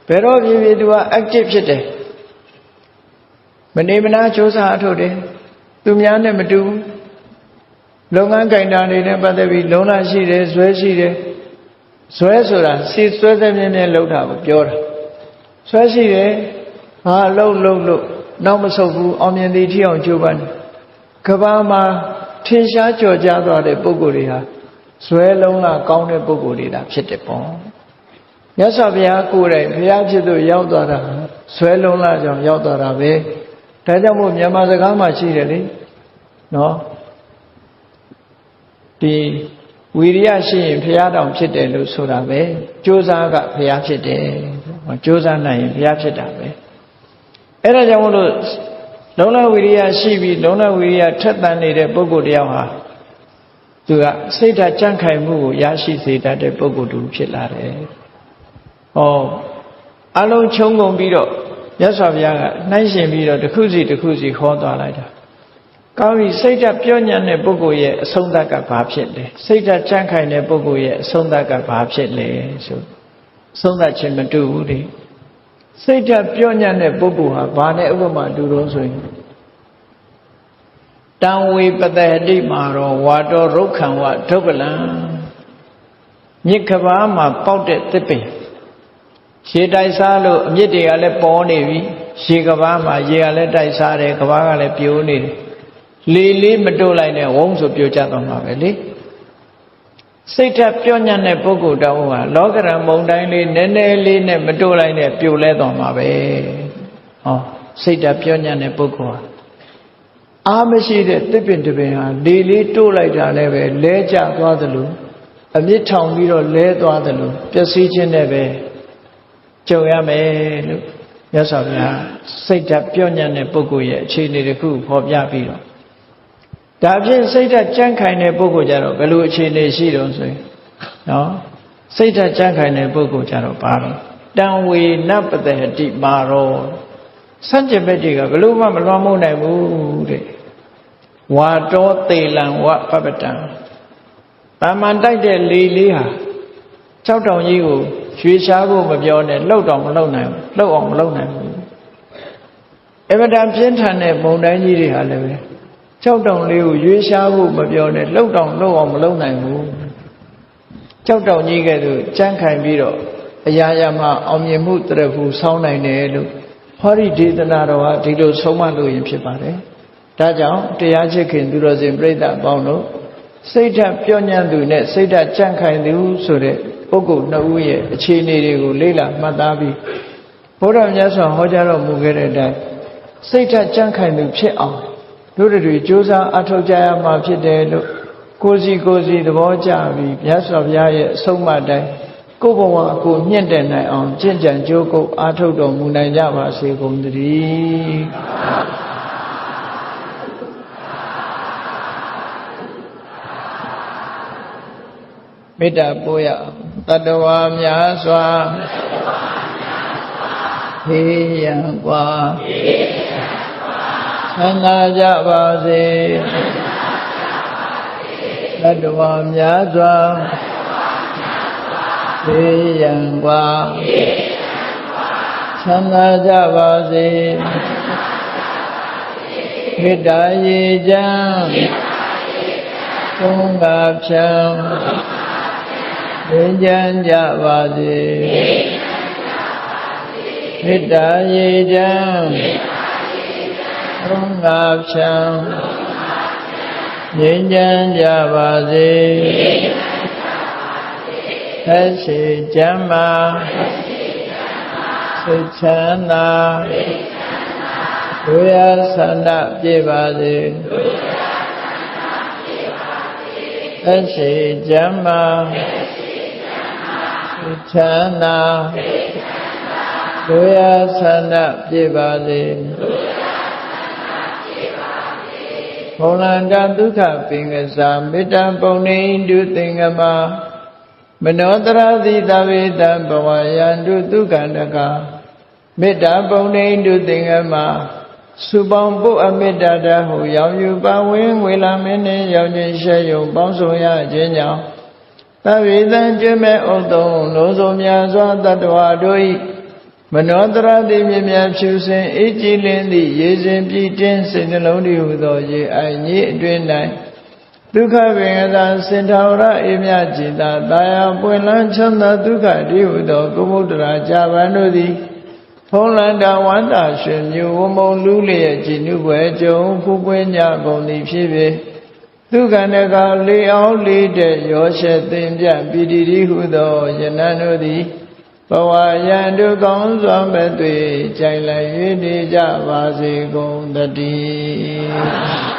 ဘယ်တော့ဖြစ်ဖြစ်သူက active ဖြစ်တယ်မနေမနာကြိုးစားအထုတ်တယ်သူများနဲ့မတူဘူးလုပ်ငန်းကင်တာတွေနဲ့ပတ်သက်ပြီးလုံလရှိတယ်ဇွဲရှိတယ်ဇွဲဆိုတာစီဆွဲဆွဲမြဲမြဲလှုပ်တာကိုပြောတာဆွဲရှိတယ်ဟာလှုပ်လို့နောက်မဆုတ်ဘူးအောင်မြင်သည်ထီအောင်ကြိုးပမ်းတယ်ကဘာမှာထင်ရှားကြော်ကြားသွားတဲ့ပုဂ္ဂိုလ်တွေဟာဇွဲလုံးလားကောင်းတဲ့ပုဂ္ဂိုလ်တွေဒါဖြစ်တယ်ပေါ့မြတ်စွာဘုရားကိုယ်တိုင်ဘုရားဖြစ်သူရောက်သွားတာဇွဲလုံးလားကြောင့်ရောက်သွားတာပဲဒါကြောင့်မို့မြန်မာစကားမှာရှိတယ်လေနော်ဒီဝီရိယရှိရင်ဘုရားတောင်ဖြစ်တယ်လို့ဆိုတာပဲကြိုးစားကဘုရားဖြစ်တယ်ကြိုးစားနိုင်ရင်ဘုရားဖြစ်တာပဲအဲ့ဒါကြောင့်မို့လို့လုံလဝိရိယရှိပြီးလုံလဝိရိယထက်သန်နေတဲ့ပုဂ္ဂိုလ်တယောက်ဟာသူကစိတ်ဓာတ်ကြံ့ခိုင်မှုကိုရရှိစေတတ်တဲ့ပုဂ္ဂိုလ်တူဖြစ်လာတယ်။ဟောအလုံးချုံငုံပြီးတော့မြတ်စွာဘုရားကနှိုင်းရှင်ပြီးတော့တစ်ခုစီဟောသွားလိုက်တာ။ကောင်းပြီစိတ်ဓာတ်ပြောညံ့တဲ့ပုဂ္ဂိုလ်ရဲ့အဆုံးသတ်ကဘာဖြစ်လဲ။စိတ်ဓာတ်ကြံ့ခိုင်တဲ့ပုဂ္ဂိုလ်ရဲ့အဆုံးသတ်ကဘာဖြစ်လဲဆိုအဆုံးသတ်ခြင်းမတူဘူးလေ။စိတ်ဓာတ်ပြောညံ့တဲ့ပုဂ္ဂိုလ်ဟာဘာနဲ့ဥပမာတူတော့ဆိုရင်တံဝေပတဟတိမာရောဝါတော်ရုက္ခံဝဒုက္ကလံမြစ်ကဘာမှာပေါက်တဲ့သစ်ပင်ရေတိုက်စားလို့အမြစ်တွေကလည်းပေါ်နေပြီရေကဘာမှာရေကလည်းတိုက်စားတယ်ကဘာကလည်းပြိုးနေတယ်လေလေးမတို့လိုက်နဲ့ဝုန်းဆိုပြိုကျသွားမှာပဲလေစိတ်ဓာတ်ပြောညံ့တဲ့ပုဂ္ဂိုလ်တောင်းဟာလောကရန်မုန်တိုင်းလေးနည်းနည်းလေးနဲ့မတို့လိုက်နဲ့ပြိုလဲသွားမှာပဲဟောစိတ်ဓာတ်ပြောညံ့တဲ့ပုဂ္ဂိုလ်ဟာအားမရှိတဲ့သစ်ပင်တစ်ပင်ဟာလေလေးတိုးလိုက်တာလည်းပဲလဲကျသွားသလိုအမြင့်ထောင်ပြီးတော့လဲသွားသလိုပျက်စီးခြင်းနဲ့ပဲကြုံရမယ်လို့မြတ်စွာဘုရားစိတ်ဓာတ်ပြောညံ့တဲ့ပုဂ္ဂိုလ်ရဲ့အခြေအနေတစ်ခုဖော်ပြပြီးတော့ဒါဖြင့်စိတ်ဓာတ်ကြံ့ခိုင်တဲ့ပုဂ္ဂိုလ်ကြတော့ဘယ်လိုအခြေအနေရှိတော့ဆိုရင်နော်စိတ်ဓာတ်ကြံ့ခိုင်တဲ့ပုဂ္ဂိုလ်ကြတော့ဘာလဲတံဝေနပတဟတိမာရောစัจ jin ဘက်တွေကဘလို့မှမလွှမ်းမိုးနိုင်ဘူးတဲ့ဝါတော်သေလံဝပပတံတာမန်တိုက်တဲ့လေလေးဟာ၆တောင်ကြီးကိုရွှေရှားဖို့မပြောနဲ့လှုပ်တော့မလှုပ်နိုင်ဘူးလှုပ်အောင်မလှုပ်နိုင်ဘူးအမတန်ပြင်းထန်တဲ့မုန်တိုင်းကြီးတွေဟာလည်းပဲ၆တောင်လေးကိုရွှေရှားဖို့မပြောနဲ့လှုပ်တော့လှုပ်အောင်မလှုပ်နိုင်ဘူး၆တောင်ကြီးကဲ့သို့ကြမ်းခိုင်ပြီးတော့အရာရာမှာအောင်မြင်မှုတရဖူဆောင်းနိုင်တယ်လို့ဟောဒီဒေသနာတော်ဟာဒီလိုဆုံးမလို့ရင်ဖြစ်ပါတယ်။ဒါကြောင့်တရားချစ်ခင်သူတော်စင်ပြိဿအပေါင်းတို့စိတ်ဓာတ်ပြောညံ့သူနဲ့စိတ်ဓာတ်ကြံ့ခိုင်သူဆိုတဲ့ပုဂ္ဂိုလ်နှစ်ဦးရဲ့အခြေအနေတွေကိုလေ့လာမှတ်သားပြီးဘုရားမြတ်စွာဟောကြားတော်မူခဲ့တဲ့အတိုင်းစိတ်ဓာတ်ကြံ့ခိုင်သူဖြစ်အောင်တို့တွေကြိုးစားအထောက်ကြရမှာဖြစ်တယ်လို့ကိုယ်စီသဘောကျပြီးမြတ်စွာဘုရားရဲ့အဆုံးအမတိုင်းကိုယ်ဘဝကိုမြင့်တက်နိုင်အောင်ကျင့်ကြံကြိုးကုပ်အားထုတ်တော်မူနိုင်ကြပါစေကုန်သတည်းမေတ္တာပို့ရတတ္တဝါများစွာဟေးရန်กว่าချမ်းသာကြပါစေတတ္တဝါများစွာသေရန်กว่าချမ်းသာကြပါစေမေတ္တာရေချမ်း သုံးငါဖြံငြိမ်းချမ်းကြပါစေမေတ္တာရေချမ်းသုံးငါဖြံငြိမ်းချမ်းကြပါစေသက်ရှိချမ်းသာစိတ်ချမ်းသာကိုယ်ရဆန္ဒပြည့်ပါစေသက်ရှိချမ်းသာစိတ်ချမ်းသာကိုယ်ရဆန္ဒပြည့်ပါစေဘုံလန္တဒုက္ခပင်ကစားမေတ္တာပုံနေတုသင်္ကမမနောတရာသီသဗ္ဗေတံဘဝယန္တုဒုက္ခန္တကမေတ္တာပုံနေတုသင်္ကမစုပေါင်းပုအမေတ္တာတဟုရောက်ယူပါဝင်ငွေလာမင်းနှင့်ရောက်ခြင်းရှဲယုံပေါင်းစုံရခြင်းကြောင့်သဗ္ဗေတံကျွဲ့မဲ့ဥသုံးလုံးစုံများစွာတတ္တဝါတို့၏မနောတရာတိမြမြဖြူစင်အေးကြည်လင်းသည့်ရေစဉ်ပြည့်တင်းစိတ်နှလုံးတည်းဟူသောရေအိုင်ကြီးအတွင်၌ဒုက္ခပင်ကသာစင်ထာဝရအေမြจิตာတာယာပွင့်လန်းချမ်းသာဒုက္ခတည်းဟူသောကုမုဒ္ဒရာကြာပန်တို့သည်ဖုံးလန္တာဝန္တာရှင်မျိုးဝမုံလူလျက်ကြည်နုပွဲကြုံဖူးပွင့်ကြကုန်သည်ဖြစ်ဖြစ်ဒုက္ခနကလေးအောင်လေးတဲ့ရောရှက်သင်ပြပီတိတည်းဟူသောယနံတို့သည်ဘဝယံဒုကောင်းစွာမဲ့တွေ့ကြိုင်လိုက်၍နေကြပါစေကုန်တည်း